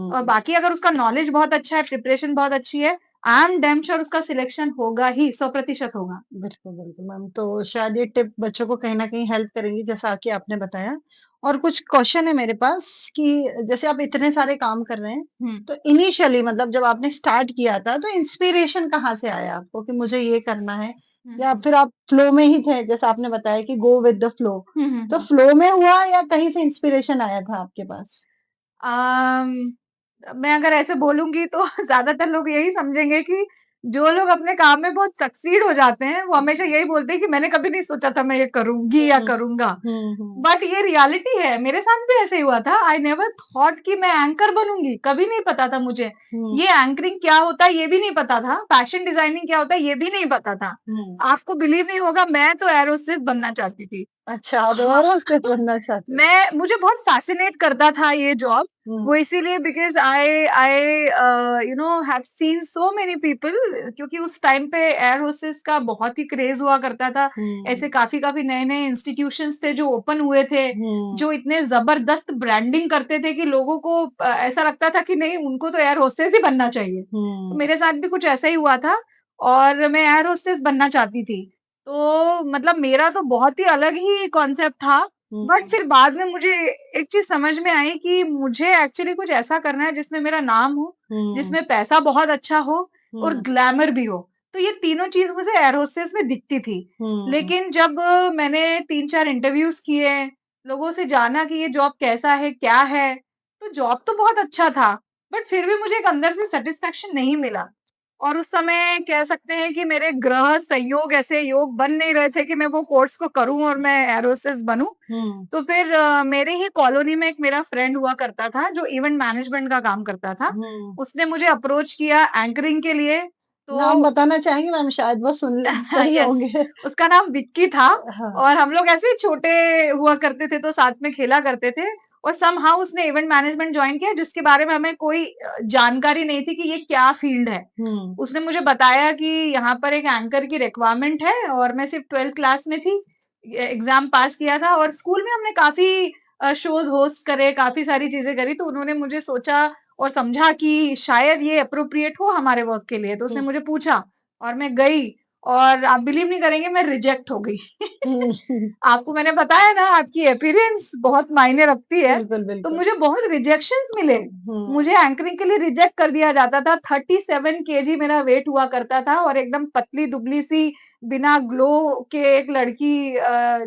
और बाकी अगर उसका नॉलेज बहुत अच्छा है, प्रिपरेशन बहुत अच्छी है, आई एम डैम श्योर उसका सिलेक्शन होगा ही, 100% होगा। बिल्कुल, बिल्कुल मैम। तो शायद ये टिप बच्चों को कहीं न कहीं हेल्प करेंगी, जैसा कि आपने बताया। और कुछ क्वेश्चन है मेरे पास कि जैसे आप इतने सारे काम कर रहे हैं, तो इनिशियली मतलब जब आपने स्टार्ट किया था, तो इंस्पिरेशन कहाँ से आया आपको कि मुझे ये करना है? या फिर आप फ्लो में ही थे, जैसा आपने बताया कि गो विद द फ्लो। तो फ्लो में हुआ या कहीं से इंस्पिरेशन आया था आपके पास? अम, मैं अगर ऐसे बोलूँगी तो ज़्यादातर लोग यही समझेंगे कि जो लोग अपने काम में बहुत सक्सीड हो जाते हैं, वो हमेशा यही बोलते हैं कि मैंने कभी नहीं सोचा था मैं ये करूँगी या करूँगा। बट ये रियलिटी है, मेरे साथ भी ऐसे ही हुआ था। आई नेवर थॉट कि मैं एंकर बनूँगी, कभी नहीं पता था मुझे। ये एंकरिंग क्या होता है ये भी नहीं पता था, फैशन डिजाइनिंग क्या होता है ये भी नहीं पता था। आपको बिलीव नहीं होगा, मैं तो एयर होस्टेस बनना चाहती थी। अच्छा, आप एयर होस्टेस बनना चाहते थे? मुझे बहुत फैसिनेट करता था ये जॉब। वो इसीलिए because I you know have seen so many people, क्योंकि उस टाइम पे एयर होस्टेस का बहुत ही क्रेज हुआ करता था। ऐसे काफ़ी-काफ़ी नए-नए इंस्टीट्यूशंस थे जो ओपन हुए थे, जो इतने ज़बरदस्त ब्रांडिंग करते थे कि लोगों को ऐसा लगता था कि नहीं उनको तो एयर होस्टेस ही बनना चाहिए। तो मेरे साथ भी कुछ ऐसा ही हुआ था और मैं एयर होस्टेस बनना चाहती थी। तो मतलब मेरा तो बहुत ही अलग ही कॉन्सेप्ट था। बट फिर बाद में मुझे एक चीज समझ में आई कि मुझे एक्चुअली कुछ ऐसा करना है जिसमें मेरा नाम हो, जिसमें पैसा बहुत अच्छा हो और ग्लैमर भी हो। तो ये तीनों चीज मुझे एयर होस्टेस में दिखती थी। लेकिन जब मैंने 3-4 इंटरव्यूज किए, लोगों से जाना कि ये जॉब कैसा है, क्या है, तो जॉब तो बहुत अच्छा था, बट फिर भी मुझे एक अंदर से सैटिस्फैक्शन नहीं मिला। और उस समय कह सकते हैं कि मेरे ग्रह संयोग ऐसे योग बन नहीं रहे थे कि मैं वो कोर्स को करूं और मैं एयर होस्टेस बनूं। तो फिर मेरे ही कॉलोनी में एक मेरा फ्रेंड हुआ करता था जो इवेंट मैनेजमेंट का काम करता था। उसने मुझे अप्रोच किया एंकरिंग के लिए। नाम तो बताना चाहेंगे मैम, शायद वो सुन लेते ही यस, होंगे। उसका नाम विक्की था। हाँ। और हम लोग ऐसे ही छोटे हुआ करते थे तो साथ में खेला करते थे। और समहाउ उसने इवेंट मैनेजमेंट ज्वाइन किया जिसके बारे में हमें कोई जानकारी नहीं थी कि ये क्या फील्ड है। उसने मुझे बताया कि यहाँ पर एक एंकर की रिक्वायरमेंट है और मैं सिर्फ 12th क्लास में थी, एग्जाम पास किया था और स्कूल में हमने काफी शोज होस्ट करे, काफी सारी चीजें करी। तो उन्होंने मुझे सोचा और समझा कि शायद ये अप्रोप्रिएट हो हमारे वर्क के लिए। तो उसने मुझे पूछा और मैं गई और आप बिलीव नहीं करेंगे मैं रिजेक्ट हो गई। आपको मैंने बताया ना आपकी अपीयरेंस बहुत मायने रखती है। बिल्कुल तो बिल्कुल। मुझे बहुत रिजेक्शंस मिले। मुझे एंकरिंग के लिए रिजेक्ट कर दिया जाता था। 37 केजी मेरा वेट हुआ करता था और एकदम पतली दुबली सी बिना ग्लो के एक लड़की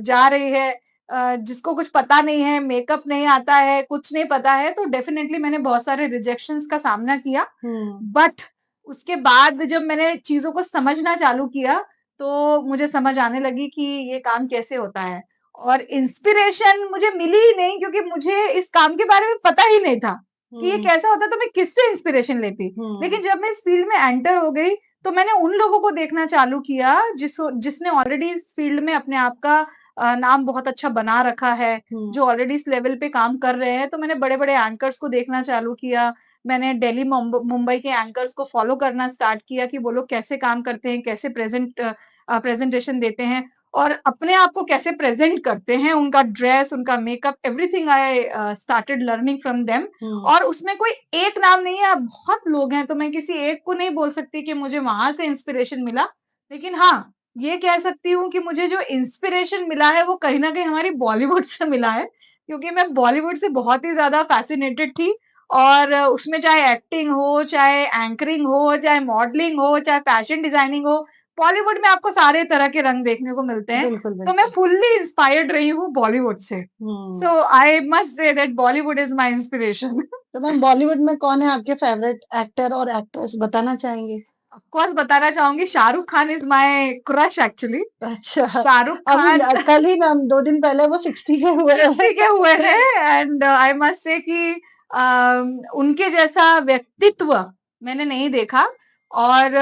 जा रही है, जिसको कुछ पता नहीं है, मेकअप नहीं आता है, कुछ नहीं पता है। तो डेफिनेटली मैंने बहुत सारे रिजेक्शंस का सामना किया। बट उसके बाद जब मैंने चीजों को समझना चालू किया तो मुझे समझ आने लगी कि ये काम कैसे होता है। और इंस्पिरेशन मुझे मिली ही नहीं क्योंकि मुझे इस काम के बारे में पता ही नहीं था कि ये कैसा होता है, तो मैं किससे इंस्पिरेशन लेती। लेकिन जब मैं इस फील्ड में एंटर हो गई तो मैंने उन लोगों को देखना चालू किया जिसने ऑलरेडी इस फील्ड में अपने आप का नाम बहुत अच्छा बना रखा है, जो ऑलरेडी इस लेवल पे काम कर रहे हैं। तो मैंने बड़े बड़े एंकर्स को देखना चालू किया। मैंने दिल्ली मुंबई के एंकर्स को फॉलो करना स्टार्ट किया कि वो लोग कैसे काम करते हैं, कैसे प्रेजेंटेशन देते हैं और अपने आप को कैसे प्रेजेंट करते हैं, उनका ड्रेस, उनका makeup, everything I started learning from them. और उसमें कोई एक नाम नहीं है, बहुत लोग हैं, तो मैं किसी एक को नहीं बोल सकती कि मुझे वहां से इंस्पिरेशन मिला। लेकिन हाँ, ये कह सकती हूँ कि मुझे जो इंस्पिरेशन मिला है वो कहीं ना कहीं हमारी बॉलीवुड से मिला है, क्योंकि मैं बॉलीवुड से बहुत ही ज्यादा फैसिनेटेड थी। और उसमें चाहे एक्टिंग हो, चाहे एंकरिंग हो, चाहे मॉडलिंग हो, चाहे फैशन डिजाइनिंग हो, बॉलीवुड में आपको सारे तरह के रंग देखने को मिलते हैं। बिल्कुल तो मैं बिल्कुल। फुल्ली इंस्पायर्ड रही हूँ बॉलीवुड से। So I must say that Bollywood is my inspiration. तो मैम बॉलीवुड में कौन है आपके फेवरेट एक्टर और एक्ट्रेस, बताना चाहेंगे? ऑफ कोर्स बताना चाहूंगी, Shahrukh Khan is my crush actually. अच्छा। शाहरुख अभी खान कल ही मैम 2 दिन पहले वो 60 के हुए 60 के हुए हैं एंड आई मस्ट से कि उनके जैसा व्यक्तित्व मैंने नहीं देखा। और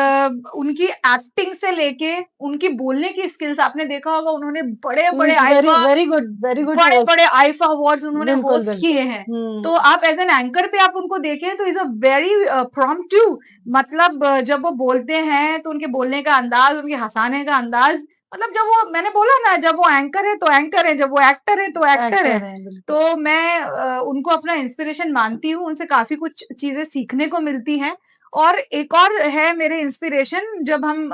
उनकी एक्टिंग से लेके उनकी बोलने की स्किल्स आपने देखा होगा, उन्होंने बड़े बड़े very IIFA very good, very good. बड़े बड़े आईफा अवार्ड्स उन्होंने बिल्कुल होस्ट बिल्कुल। किए हैं। तो आप एज एन एंकर पे आप उनको देखें तो इज अ वेरी प्रॉम्प्टिव। मतलब जब वो बोलते हैं तो उनके बोलने का अंदाज, उनके हंसाने का अंदाज, मतलब जब वो, मैंने बोला ना, जब वो एंकर है तो एंकर है, जब वो एक्टर है तो एक्टर है। एक्टर हैं बिल्कुल। तो मैं उनको अपना इंस्पिरेशन मानती हूँ, उनसे काफी कुछ चीजें सीखने को मिलती हैं। और एक और है मेरे इंस्पिरेशन, जब हम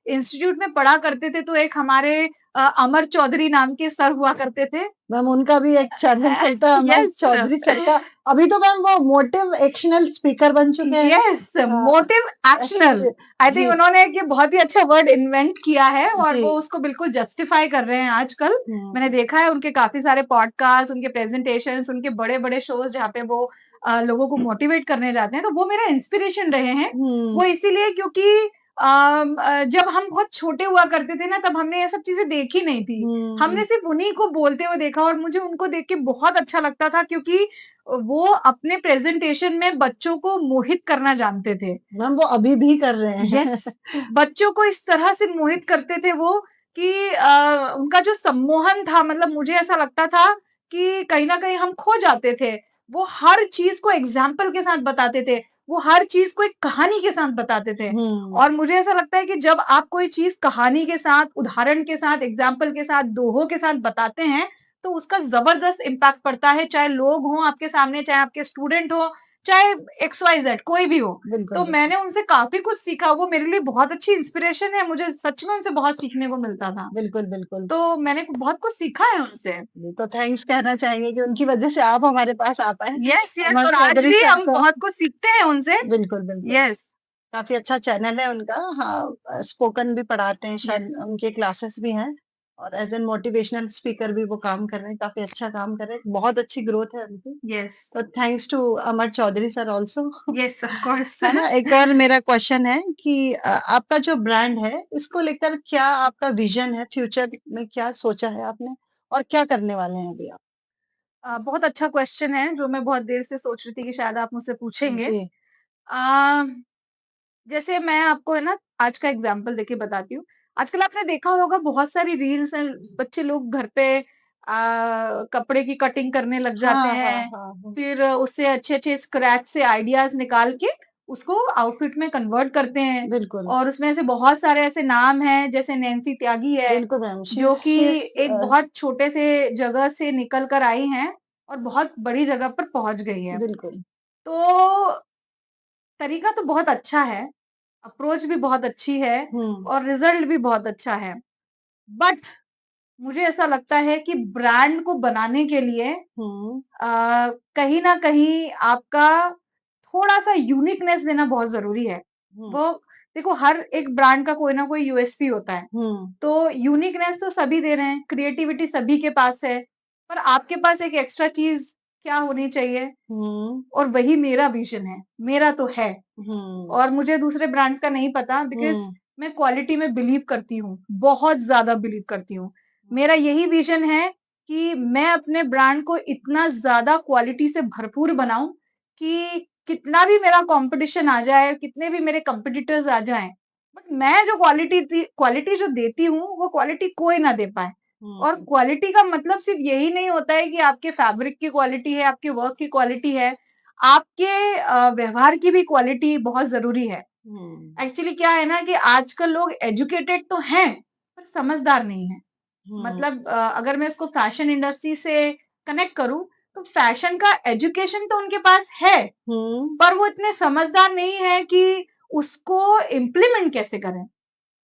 इंस्टीट्यूट में पढ़ा करते थे तो एक हमारे अमर चौधरी नाम के सर हुआ करते थे। मैम उनका भी एक चैनल चलता है, अमर यस चौधरी सर का। अभी तो मैम वो मोटिव एक्शनल स्पीकर बन चुके हैं। Yes, motivational. आई जी। थिंक उन्होंने एक ये बहुत ही अच्छा वर्ड इन्वेंट किया है और जी। वो उसको बिल्कुल जस्टिफाई कर रहे हैं आजकल। मैंने देखा है उनके काफी सारे पॉडकास्ट, उनके प्रेजेंटेशंस, उनके बड़े बड़े शोज जहाँ पे वो लोगों को मोटिवेट करने जाते हैं। तो वो मेरा इंस्पिरेशन रहे हैं। वो इसीलिए क्योंकि जब हम बहुत छोटे हुआ करते थे ना, तब हमने ये सब चीजें देखी नहीं थी। हमने सिर्फ उन्हीं को बोलते हुए देखा और मुझे उनको देख के बहुत अच्छा लगता था, क्योंकि वो अपने प्रेजेंटेशन में बच्चों को मोहित करना जानते थे। मैम वो अभी भी कर रहे हैं। यस, बच्चों को इस तरह से मोहित करते थे वो कि उनका जो सम्मोहन था, मतलब मुझे ऐसा लगता था कि कहीं ना कहीं हम खो जाते थे। वो हर चीज को एग्जाम्पल के साथ बताते थे, वो हर चीज को एक कहानी के साथ बताते थे। और मुझे ऐसा लगता है कि जब आप कोई चीज कहानी के साथ, उदाहरण के साथ, एग्जाम्पल के साथ, दोहों के साथ बताते हैं तो उसका जबरदस्त इम्पैक्ट पड़ता है, चाहे लोग हों आपके सामने, चाहे आपके स्टूडेंट हो, चाहे XYZ कोई भी हो। बिल्कुल तो मैंने उनसे काफी कुछ सीखा, वो मेरे लिए बहुत अच्छी इंस्पिरेशन है, मुझे सच में उनसे बहुत सीखने को मिलता था। बिल्कुल बिल्कुल। तो मैंने बहुत कुछ सीखा है उनसे। तो थैंक्स कहना चाहेंगे कि उनकी वजह से आप हमारे पास आ पाए। यस यस, अमर और आज चौधरी भी सर हम को बहुत कुछ सीखते हैं उनसे। बिल्कुल बिल्कुल यस काफी अच्छा चैनल है उनका। हाँ, स्पोकन भी पढ़ाते हैं, शायद यस उनके क्लासेस भी हैं, और एज एन मोटिवेशनल स्पीकर भी वो काम कर रहे हैं, काफी अच्छा काम कर रहे हैं, बहुत अच्छी ग्रोथ है उनकी। यस तो thanks to Amar Chaudhary sir also. Yes of course. है ना। एक और मेरा क्वेश्चन है कि आपका जो ब्रांड है, इसको लेकर क्या आपका विजन है, फ्यूचर में क्या सोचा है आपने और क्या करने वाले हैं अभी आप? बहुत अच्छा क्वेश्चन है जो मैं बहुत देर से सोच रही थी कि शायद आप मुझसे पूछेंगे। जी। आ, जैसे मैं आपको है ना आज का एग्जांपल देके बताती हूँ। आजकल आपने देखा होगा बहुत सारी रील्स हैं, बच्चे लोग घर पे कपड़े की कटिंग करने लग जाते हाँ हाँ हैं, हाँ हाँ। फिर उससे अच्छे अच्छे स्क्रैच से आइडियाज निकाल के उसको आउटफिट में कन्वर्ट करते हैं। बिल्कुल और उसमें से बहुत सारे ऐसे नाम हैं, जैसे नैन्सी त्यागी है, बिल्कुल मैम। जो कि शीज एक बहुत छोटे से जगह से निकल कर आई हैं और बहुत बड़ी जगह पर पहुंच गई है। बिल्कुल। तो तरीका तो बहुत अच्छा है, अप्रोच भी बहुत अच्छी है हम्म और रिजल्ट भी बहुत अच्छा है। बट मुझे ऐसा लगता है कि ब्रांड को बनाने के लिए हम्म कहीं न कहीं आपका थोड़ा-सा यूनिकनेस देना बहुत ज़रूरी है। हम्म वो देखो, हर एक ब्रांड का कोई ना कोई यूएसपी होता है। हम्म तो यूनिकनेस तो सभी दे रहे हैं, क्रिएटिविटी सभी के पास है, पर आपके पास एक एक्स्ट्रा चीज़ क्या होनी चाहिए? हम्म और वही मेरा विज़न है, मेरा तो है। हम्म और मुझे दूसरे ब्रांड्स का नहीं पता, बिकॉज़ हम्म मैं क्वालिटी में बिलीव करती हूँ, बहुत ज़्यादा बिलीव करती हूँ। मेरा यही विज़न है कि मैं अपने ब्रांड को इतना ज़्यादा क्वालिटी से भरपूर बनाऊँ कि कितना भी मेरा कॉम्पिटिशन आ जाए, कितने भी मेरे कॉम्पिटिटर्स आ जाएँ, बट मैं जो क्वालिटी जो देती हूँ, वो क्वालिटी कोई ना दे पाए। और हम्म क्वालिटी का मतलब सिर्फ़ यही नहीं होता है कि आपके फैब्रिक की क्वालिटी है, आपके वर्क की क्वालिटी है, आपके व्यवहार की भी क्वालिटी बहुत ज़रूरी है। हम्म एक्चुअली क्या है ना कि आजकल लोग एजुकेटेड तो हैं, पर समझदार नहीं हैं। हम्म मतलब अगर मैं इसको फैशन इंडस्ट्री से कनेक्ट करूँ, तो फैशन का एजुकेशन तो उनके पास है, हम्म पर वो इतने समझदार नहीं है कि उसको इम्प्लीमेंट कैसे करें।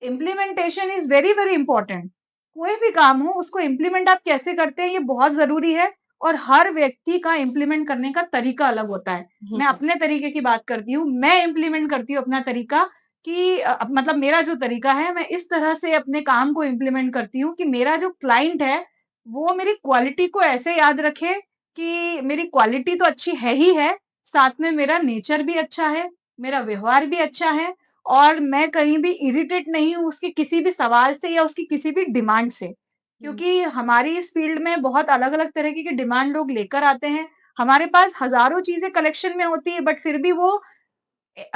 Implementation is very, very important. कोई भी काम हो उसको इम्प्लीमेंट आप कैसे करते हैं ये बहुत ज़रूरी है, और हर व्यक्ति का इम्प्लीमेंट करने का तरीका अलग होता है। मैं हम्म अपने तरीके की बात करती हूँ, मैं इम्प्लीमेंट करती हूँ अपना तरीका कि मतलब मेरा जो तरीका है, मैं इस तरह से अपने काम को इम्प्लीमेंट करती हूँ कि मेरा जो क्लाइंट है, वो मेरी क्वालिटी को ऐसे याद रखे कि मेरी क्वालिटी तो अच्छी है ही है, साथ में मेरा नेचर भी अच्छा है, मेरा व्यवहार भी अच्छा है, और मैं कहीं भी इरिटेट नहीं हूँ उसके किसी भी सवाल से या उसकी किसी भी डिमांड से। क्योंकि हमारी इस फील्ड में बहुत अलग-अलग तरीके की डिमांड लोग लेकर आते हैं। हमारे पास हज़ारों चीज़ें कलेक्शन में होती है, बट फिर भी वो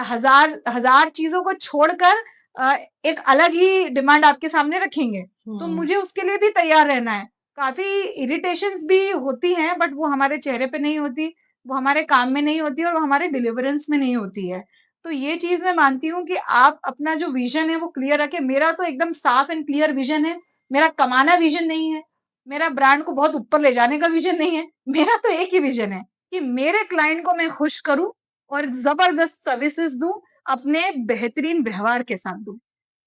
हज़ार हज़ार चीज़ों को छोड़कर अ, एक अलग ही डिमांड आपके सामने रखेंगे। तो हम्म मुझे उसके लिए भी तैयार रहना है। काफ़ी इरिटेशंस भी होती हैं, बट वो हमारे चेहरे पे नहीं होती, वो हमारे काम में नहीं होती और वो हमारे डिलीवरेंस में नहीं होती है। तो ये चीज़ मैं मानती हूँ कि आप अपना जो विज़न है वो क्लियर रखें। मेरा तो एकदम साफ एंड क्लियर विज़न है। मेरा कमाना विज़न नहीं है। मेरा ब्रांड को बहुत ऊपर ले जाने का विज़न नहीं है। मेरा तो एक ही विज़न है कि मेरे क्लाइंट को मैं खुश करूँ और ज़बरदस्त सर्विसेज़ दूँ, अपने बेहतरीन व्यवहार के साथ दूँ।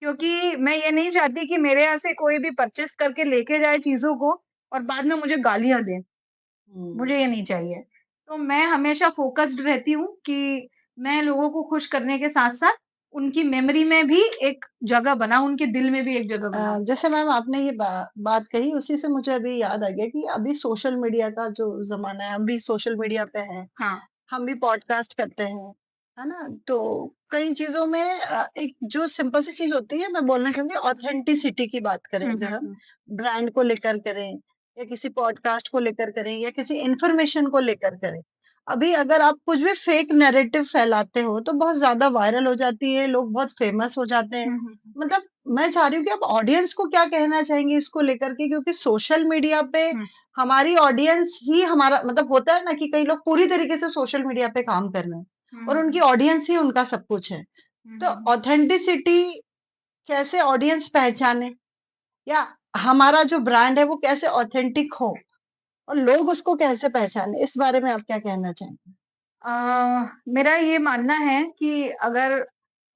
क्योंकि मैं ये नहीं चाहती कि मेरे यहाँ से कोई भी परचेज़ करके लेके जाए चीज़ों को और बाद में मुझे गालियाँ दे। हम्म मुझे ये नहीं चाहिए। तो मैं हमेशा फ़ोकस्ड रहती हूँ कि मैं लोगों को खुश करने के साथ-साथ उनकी मेमोरी में भी एक जगह बनाऊँ, उनके दिल में भी एक जगह बनाऊँ। जैसे मैम आपने ये बात कही, उसी से मुझे अभी याद आ गया कि अभी सोशल मीडिया का जो जमाना है, हम भी सोशल मीडिया पे हैं, हाँ। हम भी पॉडकास्ट करते हैं, है ना? तो कई चीजों में एक जो सिंपल सी चीज होती है, मैं बोलना चाहूंगी ऑथेंटिसिटी की बात करें, हुँ, अगर हुँ, हम हुँ। ब्रांड को लेकर करें या किसी पॉडकास्ट को लेकर करें या किसी इंफॉर्मेशन को लेकर करें, अभी अगर आप कुछ भी फेक नैरेटिव फैलाते हो तो बहुत ज्यादा वायरल हो जाती है, लोग बहुत फेमस हो जाते हैं। हुँ, हुँ, मतलब मैं चाह रही हूँ कि आप ऑडियंस को क्या कहना चाहेंगे इसको लेकर के, क्योंकि सोशल मीडिया पे हुँ, हमारी ऑडियंस ही हमारा मतलब होता है ना कि कई लोग पूरी तरीके से सोशल मीडिया पे काम कर रहे हैं हुँ, और उनकी हुँ, ऑडियंस ही उनका सब कुछ है। हुँ, तो हुँ, ऑथेंटिसिटी कैसे ऑडियंस पहचाने, या हमारा जो ब्रांड है वो कैसे ऑथेंटिक हो और लोग उसको कैसे पहचाने, इस बारे में आप क्या कहना चाहेंगे? मेरा ये मानना है कि अगर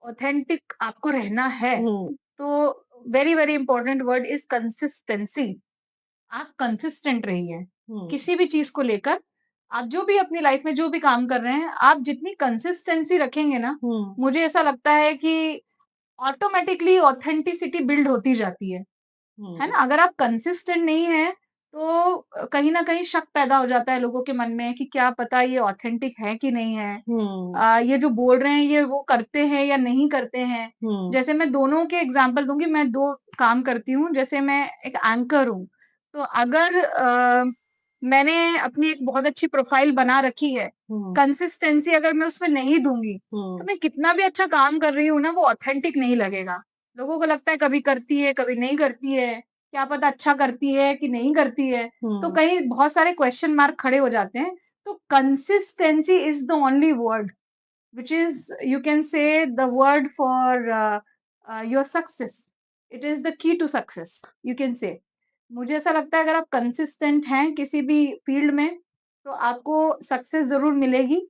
ऑथेंटिक आपको रहना है तो very very important word is consistency. आप कंसिस्टेंट रहिए किसी भी चीज को लेकर। आप जो भी अपनी लाइफ में जो भी काम कर रहे हैं, आप जितनी कंसिस्टेंसी रखेंगे ना, मुझे ऐसा लगता है कि ऑटोमेटिकली ऑथेंटिसिटी बिल्ड होती जाती है ना? अगर आप कंसिस्टेंट नहीं है तो कहीं ना कहीं शक पैदा हो जाता है लोगों के मन में कि क्या पता ये ऑथेंटिक है कि नहीं है। ये जो बोल रहे हैं ये वो करते हैं या नहीं करते हैं। जैसे मैं दोनों के एग्जांपल दूंगी, मैं दो काम करती हूँ। जैसे मैं एक एंकर हूँ, तो अगर मैंने अपनी एक बहुत अच्छी प्रोफाइल बना रखी है, कंसिस्टेंसी अगर मैं उसमें नहीं दूंगी तो मैं कितना भी अच्छा काम कर रही हूँ ना, वो ऑथेंटिक नहीं लगेगा। लोगों को लगता है कभी करती है कभी नहीं करती है, क्या पता अच्छा करती है कि नहीं करती है। तो कहीं बहुत सारे क्वेश्चन मार्क खड़े हो जाते हैं। तो consistency is the only word which is, you can say, the word for your success. It is the key to success, you can say. मुझे ऐसा लगता है अगर आप कंसिस्टेंट हैं किसी भी फील्ड में तो आपको सक्सेस जरूर मिलेगी।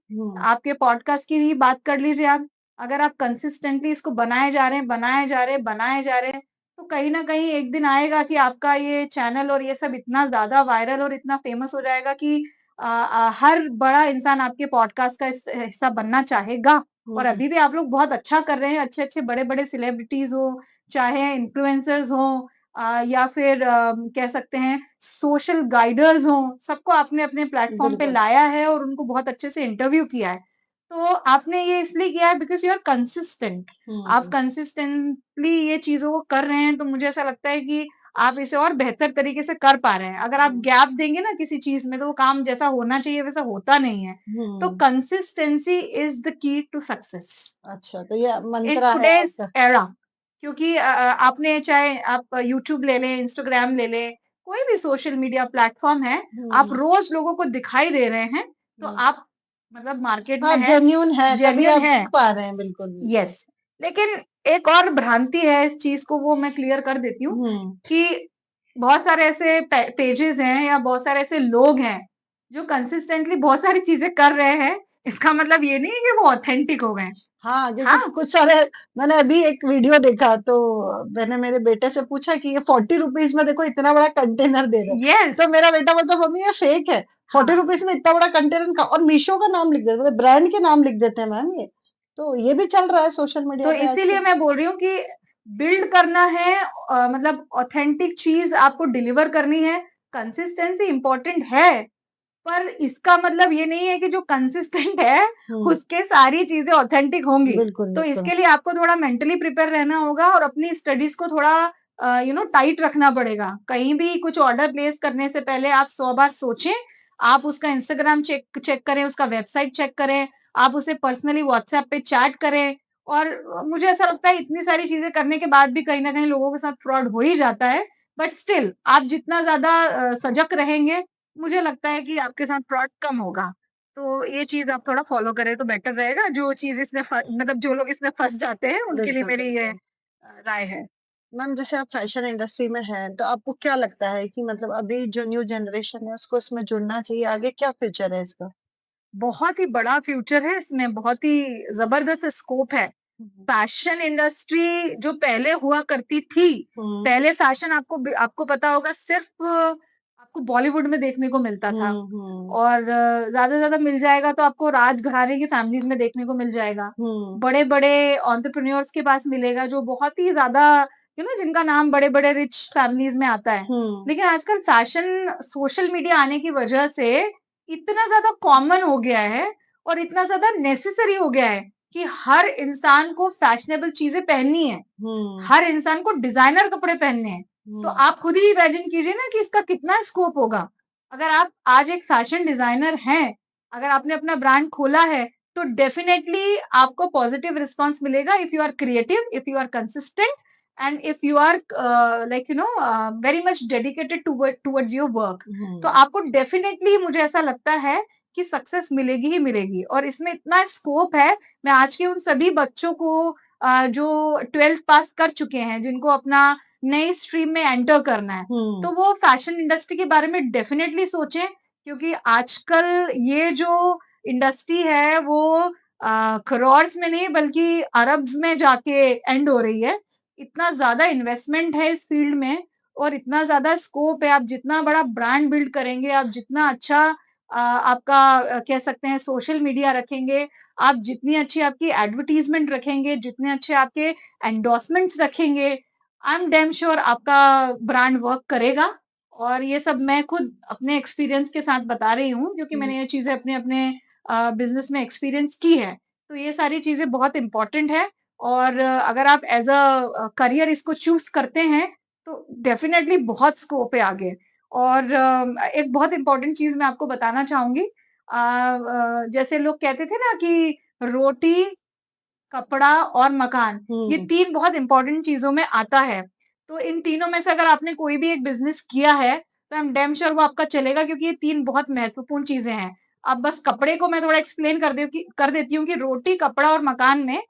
आपके पॉडकास्ट की ही बात कर लीजिए आप। अगर आप कंसिस्टेंटली इसको बनाए जा रहे हैं बनाए जा रहे हैं बनाए जा रहे हैं तो कहीं ना कहीं एक दिन आएगा कि आपका ये चैनल और ये सब इतना ज्यादा वायरल और इतना फेमस हो जाएगा कि हर बड़ा इंसान आपके पॉडकास्ट का हिस्सा बनना चाहेगा। और अभी भी आप लोग बहुत अच्छा कर रहे हैं। अच्छे अच्छे बड़े बड़े सेलिब्रिटीज हो, चाहे इन्फ्लुएंसर्स हो, या फिर कह सकते हैं सोशल गाइडर्स हो, सबको आपने अपने प्लेटफॉर्म पे लाया है और उनको बहुत अच्छे से इंटरव्यू किया है। तो आपने ये इसलिए किया है बिकॉज यू आर कंसिस्टेंट। आप कंसिस्टेंटली ये चीजों को कर रहे हैं तो मुझे ऐसा लगता है कि आप इसे और बेहतर तरीके से कर पा रहे हैं। अगर आप गैप देंगे ना किसी चीज में तो वो काम जैसा होना चाहिए वैसा होता नहीं है। तो consistency is the key to success अच्छा, तो ये इन मंत्र है टुडेज आपका। एरा। क्योंकि आपने चाहे आप यूट्यूब ले लें, इंस्टाग्राम ले लें, कोई भी सोशल मीडिया प्लेटफॉर्म है, आप रोज लोगों को दिखाई दे रहे हैं तो आप मतलब मार्केट में हाँ, है, जेन्यून है, तभी जेन्युइन आप है। दिख पा रहे हैं, बिल्कुल। यस, लेकिन एक और भ्रांति है इस चीज को, वो मैं क्लियर कर देती हूँ कि बहुत सारे ऐसे पेजेस हैं या बहुत सारे ऐसे लोग हैं जो कंसिस्टेंटली बहुत सारी चीजें कर रहे हैं। इसका मतलब ये नहीं है कि वो ऑथेंटिक हो गए। हाँ, जैसे हाँ, कुछ सारे मैंने अभी एक वीडियो देखा तो मैंने मेरे बेटे से पूछा कि ये 40 रुपीज में देखो इतना बड़ा कंटेनर दे रहे हैं। यस, तो मेरा बेटा बोलता मम्मी ये फेक है, 40 हाँ। रुपीज में इतना बड़ा कंटेनर का, और मीशो का नाम लिख देते, मतलब ब्रांड के नाम लिख देते हैं मैम ये। तो ये भी चल रहा है सोशल मीडिया तो पे इसीलिए आजकल। मैं बोल रही हूँ कि बिल्ड करना है, मतलब ऑथेंटिक चीज आपको डिलीवर करनी है। कंसिस्टेंसी इंपॉर्टेंट है, पर इसका मतलब ये नहीं है कि जो कंसिस्टेंट है उसके सारी चीजें ऑथेंटिक होंगी। बिल्कुल, तो बिल्कुल। इसके लिए आपको थोड़ा मेंटली प्रिपेयर रहना होगा और अपनी स्टडीज को थोड़ा टाइट रखना पड़ेगा। कहीं भी कुछ ऑर्डर प्लेस करने से पहले आप 100 बार सोचें। आप उसका इंस्टाग्राम चेक चेक करें, उसका वेबसाइट चेक करें, आप उसे पर्सनली व्हाट्सएप पे चैट करें। और मुझे ऐसा लगता है इतनी सारी चीजें करने के बाद भी कहीं ना कहीं लोगों के साथ फ्रॉड हो ही जाता है। बट स्टिल आप जितना ज्यादा सजग रहेंगे, मुझे लगता है कि आपके साथ फ्रॉड कम होगा। तो ये चीज़ आप थोड़ा फ़ॉलो करें तो बेटर रहेगा। जो चीज़ इसमें मतलब जो लोग इसमें फँस जाते हैं, उनके लिए बिल्कुल, मेरी ये बिल्कुल। राय है। मैम, जैसे आप फैशन इंडस्ट्री में हैं, तो आपको क्या लगता है कि मतलब अभी जो न्यू जनरेशन है उसको इसमें जुड़ना चाहिए? आगे क्या फ्यूचर है इसका? बहुत ही बड़ा फ्यूचर है इसमें, बहुत ही ज़बरदस्त स्कोप है। हुँ, फैशन इंडस्ट्री जो पहले हुआ करती थी, हुँ, पहले फैशन आपको पता होगा सिर्फ़ आपको बॉलीवुड में देखने को मिलता था। हुँ, और ज़्यादा से ज़्यादा मिल जाएगा तो आपको राजघराने की फैमिलीज़ में देखने को मिल जाएगा। हुँ, बड़े-बड़े एंटरप्रेन्योर्स के पास मिलेगा जो बहुत ही ज़्यादा जिनका नाम बड़े-बड़े रिच फैमिलीज़ में आता है। हुँ, लेकिन आजकल फैशन सोशल मीडिया आने की वजह से इतना ज़्यादा कॉमन हो गया है और इतना ज़्यादा नेसेसरी हो गया है कि हर इंसान को फैशनेबल चीज़ें पहननी है। हुँ, हर इंसान को डिज़ाइनर कपड़े पहनने हैं। तो हुँ, आप खुद ही इमेजिन कीजिए ना कि इसका कितना स्कोप होगा। अगर आप आज एक फैशन डिज़ाइनर हैं, अगर आपने अपना ब्रांड खोला है, तो डेफिनिटली आपको पॉजिटिव रिस्पॉन्स मिलेगा if you are creative, if you are consistent and if you are very much dedicated towards your work. तो हुँ, आपको डेफिनिटली मुझे ऐसा लगता है कि सक्सेस मिलेगी ही मिलेगी और इसमें इतना स्कोप है। मैं आज के उन सभी बच्चों को जो 12th पास कर चुके हैं, जिनको अपना नई स्ट्रीम में एंटर करना है, हुँ, तो वो फैशन इंडस्ट्री के बारे में डेफिनिटली सोचें। क्योंकि आजकल ये जो इंडस्ट्री है वो करोड़्स में नहीं बल्कि अरब्स में जाके एंड हो रही है। इतना ज़्यादा इन्वेस्टमेंट है इस फील्ड में और इतना ज़्यादा स्कोप है, आप जितना बड़ा ब्रांड बिल्ड करेंगे, आप जितना अच्छा आपका कह सकते हैं सोशल मीडिया रखेंगे, आप जितनी अच्छी आपकी एडवर्टाइज़मेंट रखेंगे, जितने अच्छे आपके एंडोर्समेंट्स रखेंगे, आई एम डैम श्योर आपका ब्रांड वर्क करेगा। और ये सब मैं खुद अपने एक्सपीरियंस के साथ बता रही हूँ, क्योंकि मैंने ये चीज़ें अपने-अपने बिज़नेस में एक्सपीरियंस की है। तो ये सारी चीज़ें बहुत इम्पोर्टेंट है और अगर आप एज़ करियर इसको चूज़ करते हैं, तो डेफ़िनेटली बहुत स्कोप है आगे। और एक बहुत इम्पोर्टेंट चीज़ मैं आपको बताना चाहूँगी जैसे लोग कहते थे ना कि रोटी, कपड़ा और मकान, ये 3 बहुत इम्पोर्टेंट चीज़ों में आता है। तो इन तीनों में से अगर आपने कोई भी एक बिज़नेस किया है, तो आई एम डैम श्योर वो आपका चलेगा क्योंकि ये 3 बहुत महत्वपूर्ण चीज़ें हैं। अब बस कपड़े को मैं थोड़ा एक्सप्लेन कर देती हूँ कि रोटी, कपड़ा और मकान में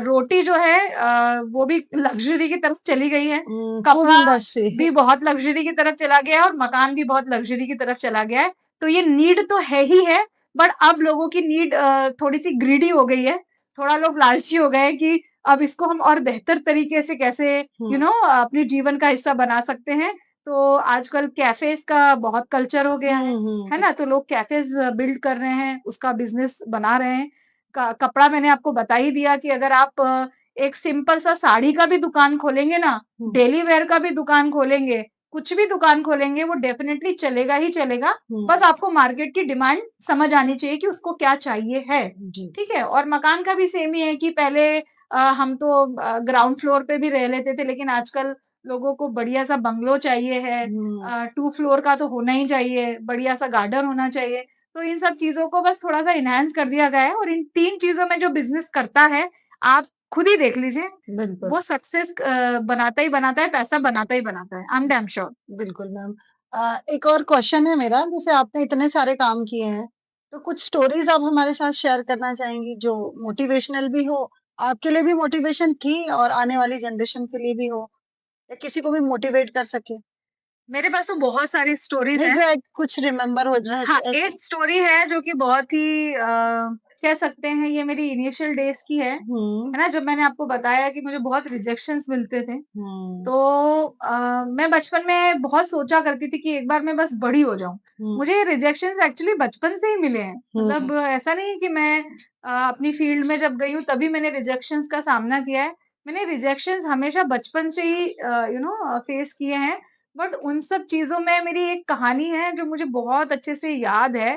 रोटी जो है वो भी लग्ज़री की तरफ चली गई है। फूड कपड़ा इंडस्ट्री। भी बहुत लग्ज़री की तरफ चला गया है और मकान भी बहुत लग्ज़री की तरफ चला गया है। तो ये नीड तो है ही है, बट अब लोगों की नीड थोड़ी-सी ग्रीडी हो गई है। थोड़ा लोग लालची हो गए कि अब इसको हम और बेहतर तरीके से कैसे अपने जीवन का हिस्सा बना सकते हैं। तो आजकल कैफ़ेज़ का बहुत कल्चर हो गया है ना? तो लोग कैफ़ेज़ बिल्ड कर रहे हैं, उसका बिज़नेस बना रहे हैं। क कपड़ा मैंने आपको बता ही दिया कि अगर आप एक सिंपल सा साड़ी का भी दुकान खोलेंगे ना, डेली वियर का भी दुकान खोलेंगे, कुछ भी दुकान खोलेंगे, वो डेफ़िनेटली चलेगा ही चलेगा। बस आपको मार्केट की डिमांड समझ आनी चाहिए कि उसको क्या चाहिए है। ठीक है? और मकान का भी सेम ही है कि पहले हम तो ग्राउंड फ्लोर पे भी रह लेते थे, लेकिन आजकल लोगों को बढ़िया-सा बंगलो चाहिए है। 2 फ्लोर का तो होना ही चाहिए, बढ़िया-सा गार्डन होना चाहिए। तो इन सब चीज़ों को बस थोड़ा-सा एनहांस कर दिया गया है और इन 3 चीज़ों में जो बिज़नेस करता है, आप खुद ही देख लीजिए, बिल्कुल। वो सक्सेस बनाता ही बनाता है, पैसा बनाता ही बनाता है। I am damn sure. बिल्कुल मैम। एक और क्वेश्चन है मेरा, जैसे आपने इतने सारे काम किए हैं, तो कुछ स्टोरीज़ आप हमारे साथ शेयर करना चाहेंगी जो मोटिवेशनल भी हो, आपके लिए भी मोटिवेशन थी और आने वाली जनरेशन के लिए भी हो, या किसी को भी मोटिवेट कर सके? मेरे पास तो बहुत सारी स्टोरीज़ नहीं, हैं। जो एक कुछ रिमेंबर हो रहा है हाँ, ऐसे? एक स्टोरी है जो कि बहुत ही कह सकते हैं ये मेरी इनिशियल डेज़ की हुँ, है ना? जब मैंने आपको बताया कि मुझे बहुत रिजेक्शंस मिलते थे। हुँ, तो मैं बचपन में बहुत सोचा करती थी कि एक बार मैं बस बड़ी हो जाऊँ। हुँ, मुझे ये रिजेक्शंस एक्चुअली बचपन से ही मिले हैं। हुँ, मतलब ऐसा नहीं है कि मैं अपनी फील्ड में जब गई हूँ तभी मैंने रिजेक्शंस का सामना किया है। मैंने रिजेक्शंस हमेशा बचपन से ही फेस किए हैं। बट उन सब चीज़ों में मेरी एक कहानी है जो मुझे बहुत अच्छे से याद है।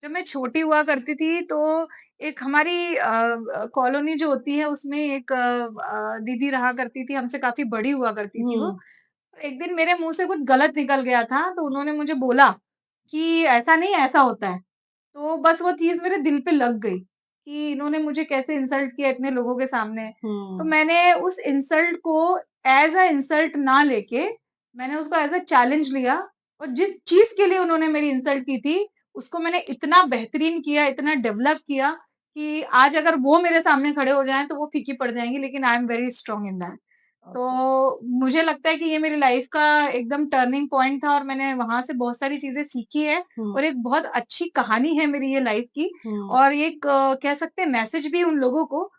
जब मैं छोटी हुआ करती थी तो एक हमारी कॉलोनी जो होती है उसमें एक दीदी रहा करती थी, हमसे काफ़ी बड़ी हुआ करती थी वो। हुँ, एक दिन मेरे मुँह से कुछ गलत निकल गया था, तो उन्होंने मुझे बोला कि ऐसा नहीं ऐसा होता है। तो बस वो चीज़ मेरे दिल पे लग गई कि इन्होंने मुझे कैसे इंसल्ट किया इतने लोगों के सामने। तो हुँ, मैंने उस इंसल्ट को एज़ अ इंसल्ट ना लेके मैंने उसको एज़ अ चैलेंज लिया और जिस चीज़ के लिए उन्होंने मेरी इंसल्ट की थी, उसको मैंने इतना बेहतरीन किया, इतना डेवलप किया कि आज अगर वो मेरे सामने खड़े हो जाएँ तो वो फीकी पड़ जाएँगी लेकिन I am very strong in that. Okay, तो मुझे लगता है कि ये मेरी लाइफ़ का एकदम टर्निंग पॉइंट था और मैंने वहाँ से बहुत सारी चीज़ें सीखी है हुँ, और एक बहुत अच्छी कहानी है मेरी ये लाइफ़ की हुँ। और एक कह सकते हैं मैसेज भी उन लोगों को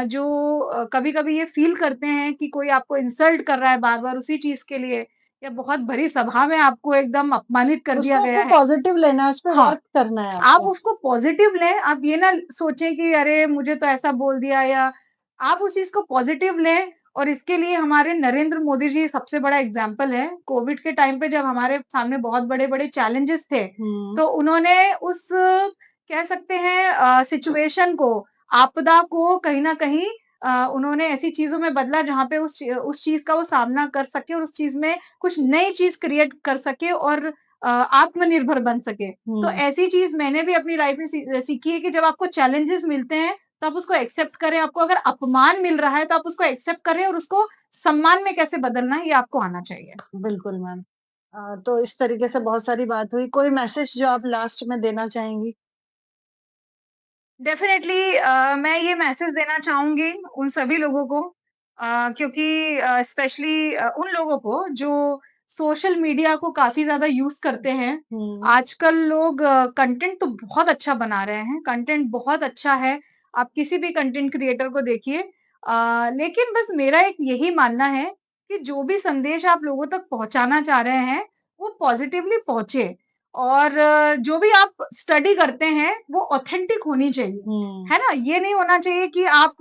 जो कभी-कभी ये फ़ील करते हैं कि कोई आपको इंसल्ट कर रहा है बार-बार उसी चीज़ के लिए या बहुत भरी सभा में आपको एकदम अपमानित कर दिया उसको गया आपको है। पॉज़िटिव लेना है, उस पे हाँ। वर्क करना है आप आपको। उसको पॉज़िटिव लें, आप ये ना सोचें कि अरे! मुझे तो ऐसा बोल दिया या आप उस चीज़ को पॉज़िटिव लें और इसके लिए हमारे नरेंद्र मोदी जी सबसे बड़ा एग्ज़ाम्पल है। कोविड के टाइम पे जब हमारे सामने बहुत बड़े-बड़े चैलेंजेस थे, हुँ, तो उन्होंने उस कह सकते हैं सिचुएशन को, आपदा को कहीं न कहीं उन्होंने ऐसी चीज़ों में बदला जहाँ पे उस चीज़ का वो सामना कर सके और उस चीज़ में कुछ नई चीज़ क्रिएट कर सके और आत्मनिर्भर बन सके। तो हुँ। ऐसी चीज़ मैंने भी अपनी लाइफ़ में सीखी है कि जब आपको चैलेंजेस मिलते हैं, तो आप उसको एक्सेप्ट करें। आपको अगर अपमान मिल रहा है, तो आप उसको एक्सेप्ट करें और उसको सम्मान में कैसे बदलना है, ये आपको आना चाहिए। बिल्कुल मैम। तो इस तरीके से बहुत सारी बात हुई। कोई मैसेज जो आप लास्ट में देना चाहेंगी? डेफ़िनेटली मैं ये मैसेज देना चाहूँगी उन सभी लोगों को क्योंकि स्पेशली उन लोगों को जो सोशल मीडिया को काफ़ी ज़्यादा यूज़ करते हैं। हम्म, आजकल लोग कंटेंट तो बहुत अच्छा बना रहे हैं, कंटेंट बहुत अच्छा है, आप किसी भी कंटेंट क्रिएटर को देखिए। लेकिन बस मेरा एक यही मानना है कि जो भी संदेश आप लोगों तक पहुँचाना चाह रहे हैं, वो पॉज़िटिवली पहुँचे और जो भी आप स्टडी करते हैं, वो ऑथेंटिक होनी चाहिए, हम्म, है ना? ये नहीं होना चाहिए कि आप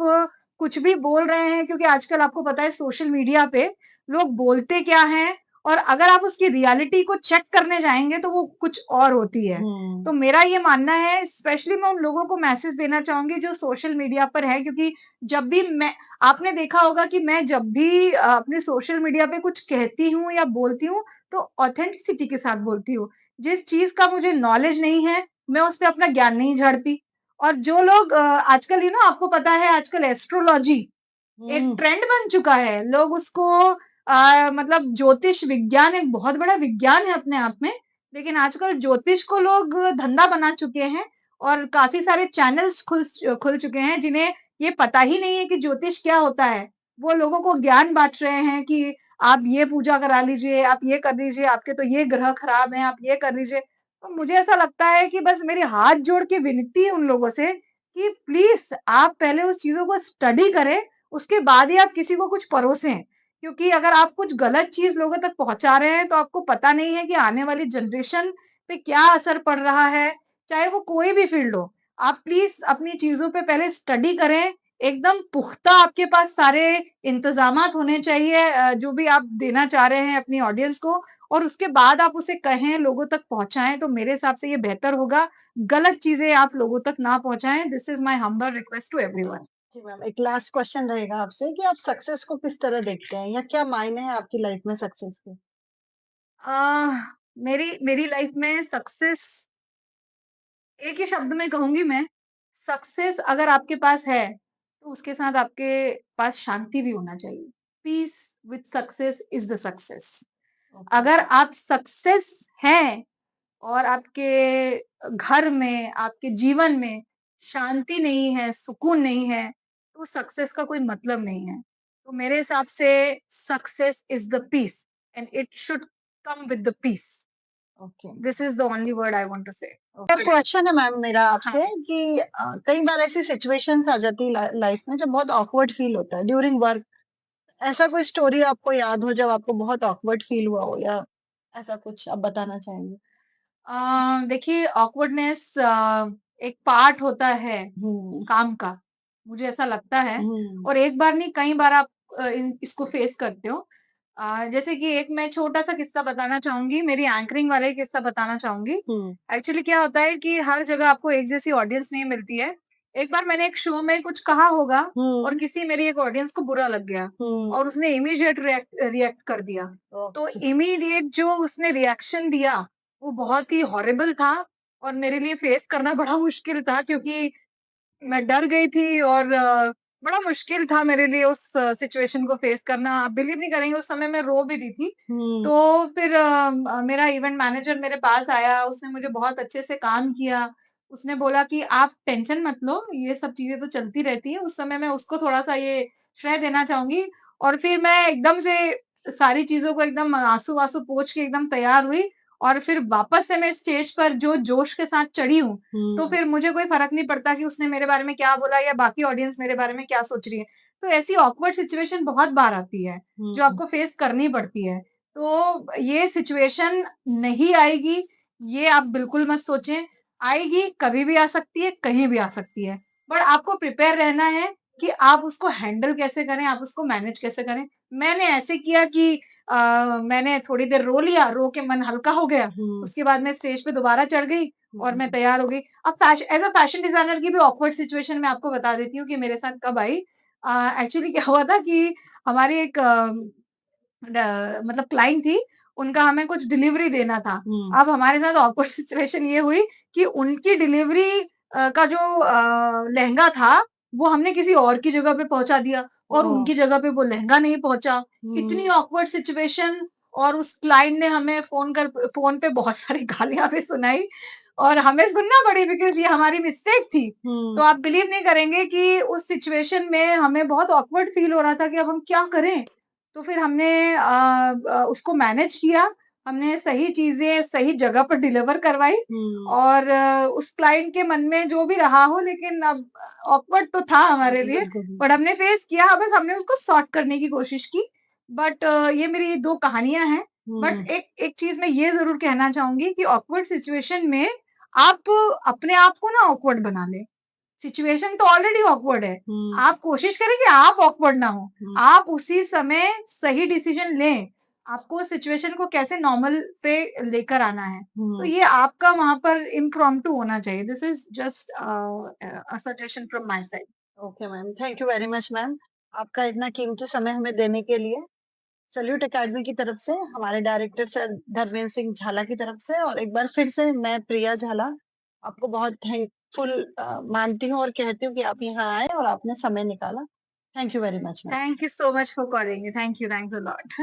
कुछ भी बोल रहे हैं क्योंकि आजकल आपको पता है सोशल मीडिया पे लोग बोलते क्या हैं और अगर आप उसकी रियलिटी को चेक करने जाएँगे तो वो कुछ और होती है। हम्म, तो मेरा ये मानना है स्पेशली मैं उन लोगों को मैसेज देना चाहूँगी जो सोशल मीडिया पर है क्योंकि जब भी मैं आपने देखा होगा कि मैं जब भी अपने सोशल मीडिया पे कुछ कहती हूँ या बोलती हूँ, तो ऑथेंटिसिटी के साथ बोलती हूँ। जिस चीज़ का मुझे नॉलेज नहीं है, मैं उस पे अपना ज्ञान नहीं झाड़ती। और जो लोग आजकल आपको पता है आजकल एस्ट्रोलॉजी एक हम्म, ट्रेंड बन चुका है। लोग उसको मतलब ज्योतिष विज्ञान एक बहुत बड़ा विज्ञान है अपने आप में, लेकिन आजकल ज्योतिष को लोग धंधा बना चुके हैं और काफ़ी सारे चैनल्स खुल चुके हैं जिन्हें ये पता ही नहीं है कि ज्योतिष क्या होता है। वो लोगों को ज्ञान बाँट रहे हैं कि आप ये पूजा करा लीजिए, आप ये कर लीजिए, आपके तो ये ग्रह खराब हैं, आप ये कर लीजिए। तो मुझे ऐसा लगता है कि बस मेरी हाथ जोड़ के विनती है उन लोगों से कि प्लीज़ आप पहले उस चीज़ों को स्टडी करें, उसके बाद ही आप किसी को कुछ परोसें। क्योंकि अगर आप कुछ गलत चीज़ लोगों तक पहुँचा रहे हैं, तो आपको पता नहीं है कि आने वाली जनरेशन पे क्या असर पड़ रहा है, चाहे वो कोई भी फ़ील्ड हो। आप प्लीज़ अपनी चीज़ों पे पहले स्टडी करें, एकदम पुख्ता आपके पास सारे इंतज़ामात होने चाहिए जो भी आप देना चाह रहे हैं अपनी ऑडियंस को और उसके बाद आप उसे कहें, लोगों तक पहुँचाएँ, तो मेरे हिसाब से ये बेहतर होगा। गलत चीज़ें आप लोगों तक ना पहुँचाएँ। This is my humble request to everyone. जी मैम, एक लास्ट क्वेश्चन रहेगा आपसे कि आप सक्सेस को किस तरह देखते हैं या क्या मायने हैं आपकी लाइफ में सक्सेस के? अ, मेरी मेरी लाइफ में सक्सेस एक ही शब्द में कहूँगी मैं, सक्सेस अगर आपके पास है, तो उसके साथ आपके पास शांति भी होना चाहिए। Peace with success is the success. Okay. अगर आप सक्सेस हैं और आपके घर में, आपके जीवन में शांति नहीं है, सुकून नहीं है, तो सक्सेस का कोई मतलब नहीं है। तो मेरे हिसाब से success is the peace and it should come with the peace. Okay. This is the only word I want to say. Question है मैम मेरा हाँ। आपसे कि कई बार ऐसी सिचुएशंस आ जाती है लाइफ में जो बहुत ऑकवर्ड फील होता है ड्यूरिंग वर्क। ऐसा कोई स्टोरी आपको याद हो जब आपको बहुत ऑकवर्ड फील हुआ हो या ऐसा कुछ आप बताना चाहेंगे? देखिए ऑकवर्डनेस एक पार्ट होता है हम्म, काम का, मुझे ऐसा लगता है हम्म, और एक बार नहीं कई बार आप इसको फेस करते हो। जैसे कि एक मैं छोटा-सा किस्सा बताना चाहूँगी, मेरी एंकरिंग वाला ही किस्सा बताना चाहूँगी। हम्म, एक्चुअली क्या होता है कि हर जगह आपको एक जैसी ऑडियंस नहीं मिलती है। एक बार मैंने एक शो में कुछ कहा होगा और हम्म, किसी मेरी एक ऑडियंस को बुरा लग गया हम्म, और उसने इमीडिएट रिएक्ट रिएक्ट कर दिया। तो ओके, इमीडिएट जो उसने रिएक्शन दिया, वो बहुत ही हॉरिबल था और मेरे लिए फेस करना बड़ा मुश्किल था क्योंकि मैं डर गई थी और बड़ा मुश्किल था मेरे लिए उस सिचुएशन को फेस करना। आप बिलीव नहीं करेंगे उस समय मैं रो भी रही थी। हम्म, तो फिर मेरा इवेंट मैनेजर मेरे पास आया, उसने मुझे बहुत अच्छे से काम किया। उसने बोला कि आप टेंशन मत लो, ये सब चीज़ें तो चलती रहती हैं। उस समय मैं उसको थोड़ा-सा ये श्रेय देना चाहूँगी और फिर मैं एकदम से सारी चीज़ों को एकदम आँसू-वाँसू पोंछ के एकदम तैयार हुई और फिर वापस से मैं स्टेज पर जो जोश के साथ चढ़ी हूँ, तो हम्म, फिर मुझे कोई फ़र्क नहीं पड़ता कि उसने मेरे बारे में क्या बोला या बाकी ऑडियंस मेरे बारे में क्या सोच रही है। तो ऐसी ऑकवर्ड सिचुएशन बहुत बार आती है, जो हम्म, आपको फेस करनी पड़ती है। तो ये सिचुएशन नहीं आएगी, ये आप बिल्कुल मत सोचें। आएगी, कभी भी आ सकती है, कहीं भी आ सकती है। बट आपको प्रिपेयर रहना है कि आप उसको हैंडल कैसे करें, आप उसको मैनेज कैसे करें। मैंने ऐसे किया कि मैंने थोड़ी देर रो लिया, रो के मन हल्का हो गया। हम्म, उसके बाद मैं स्टेज पे दोबारा चढ़ गई और मैं हम्म, तैयार हो गई। अब एज़ अ फैशन डिज़ाइनर की भी ऑकवर्ड सिचुएशन मैं आपको बता देती हूँ कि मेरे साथ कब आई। एक्चुअली क्या हुआ था कि हमारी एक मतलब क्लाइंट थी, उनका हमें कुछ डिलीवरी देना था। हम्म, अब हमारे साथ ऑकवर्ड सिचुएशन ये हुई कि उनकी डिलीवरी का जो लहंगा था, वो हमने किसी और की जगह पे पहुँचा दिया और ओह, उनकी जगह पे वो लहंगा नहीं पहुँचा। इतनी हम्म, ऑकवर्ड सिचुएशन और उस क्लाइंट ने हमें फ़ोन पे बहुत सारी गालियाँ भी सुनाई और हमें सुनना पड़ी बिकॉज़ ये हमारी मिस्टेक थी। हम्म, तो आप बिलीव नहीं करेंगे कि उस सिचुएशन में हमें बहुत ऑकवर्ड फ़ील हो रहा था कि अब हम क्या करें? तो फिर हमने उसको मैनेज किया, हमने सही चीज़ें सही जगह पर डिलीवर करवाई और उस क्लाइंट के मन में जो भी रहा हो लेकिन अब ऑकवर्ड तो था हमारे लिए, बट हमने फेस किया, बस हमने उसको सॉर्ट करने की कोशिश की। बट ये मेरी 2 कहानियाँ हैं। बट एक चीज़ मैं ये ज़रूर कहना चाहूँगी कि ऑकवर्ड सिचुएशन में आप अपने आप को ना ऑकवर्ड बना लें। सिचुएशन तो ऑलरेडी ऑकवर्ड है। आप कोशिश करें कि आप ऑकवर्ड ना हो। आप उसी समय सही डिसीजन लें। आपको सिचुएशन को कैसे नॉर्मल पे लेकर आना है। तो ये आपका वहाँ पर इम्प्रॉम्प्टू होना चाहिए। This is just a suggestion from my side. Okay ma'am, thank you very much ma'am, आपका इतना कीमती समय हमें देने के लिए। सैल्यूट एकेडमी की तरफ से, हमारे डायरेक्टर सर धर्मेंद्र सिंह झाला की तरफ से, और एक बार फिर से मैं प्रिया झाला आपको बहुत थैंकफुल मानती हूँ और कहती हूँ कि आप यहाँ आए और आपने समय निकाला। Thank you very much ma'am. Thank you so much for calling me. Thank you, thanks a lot.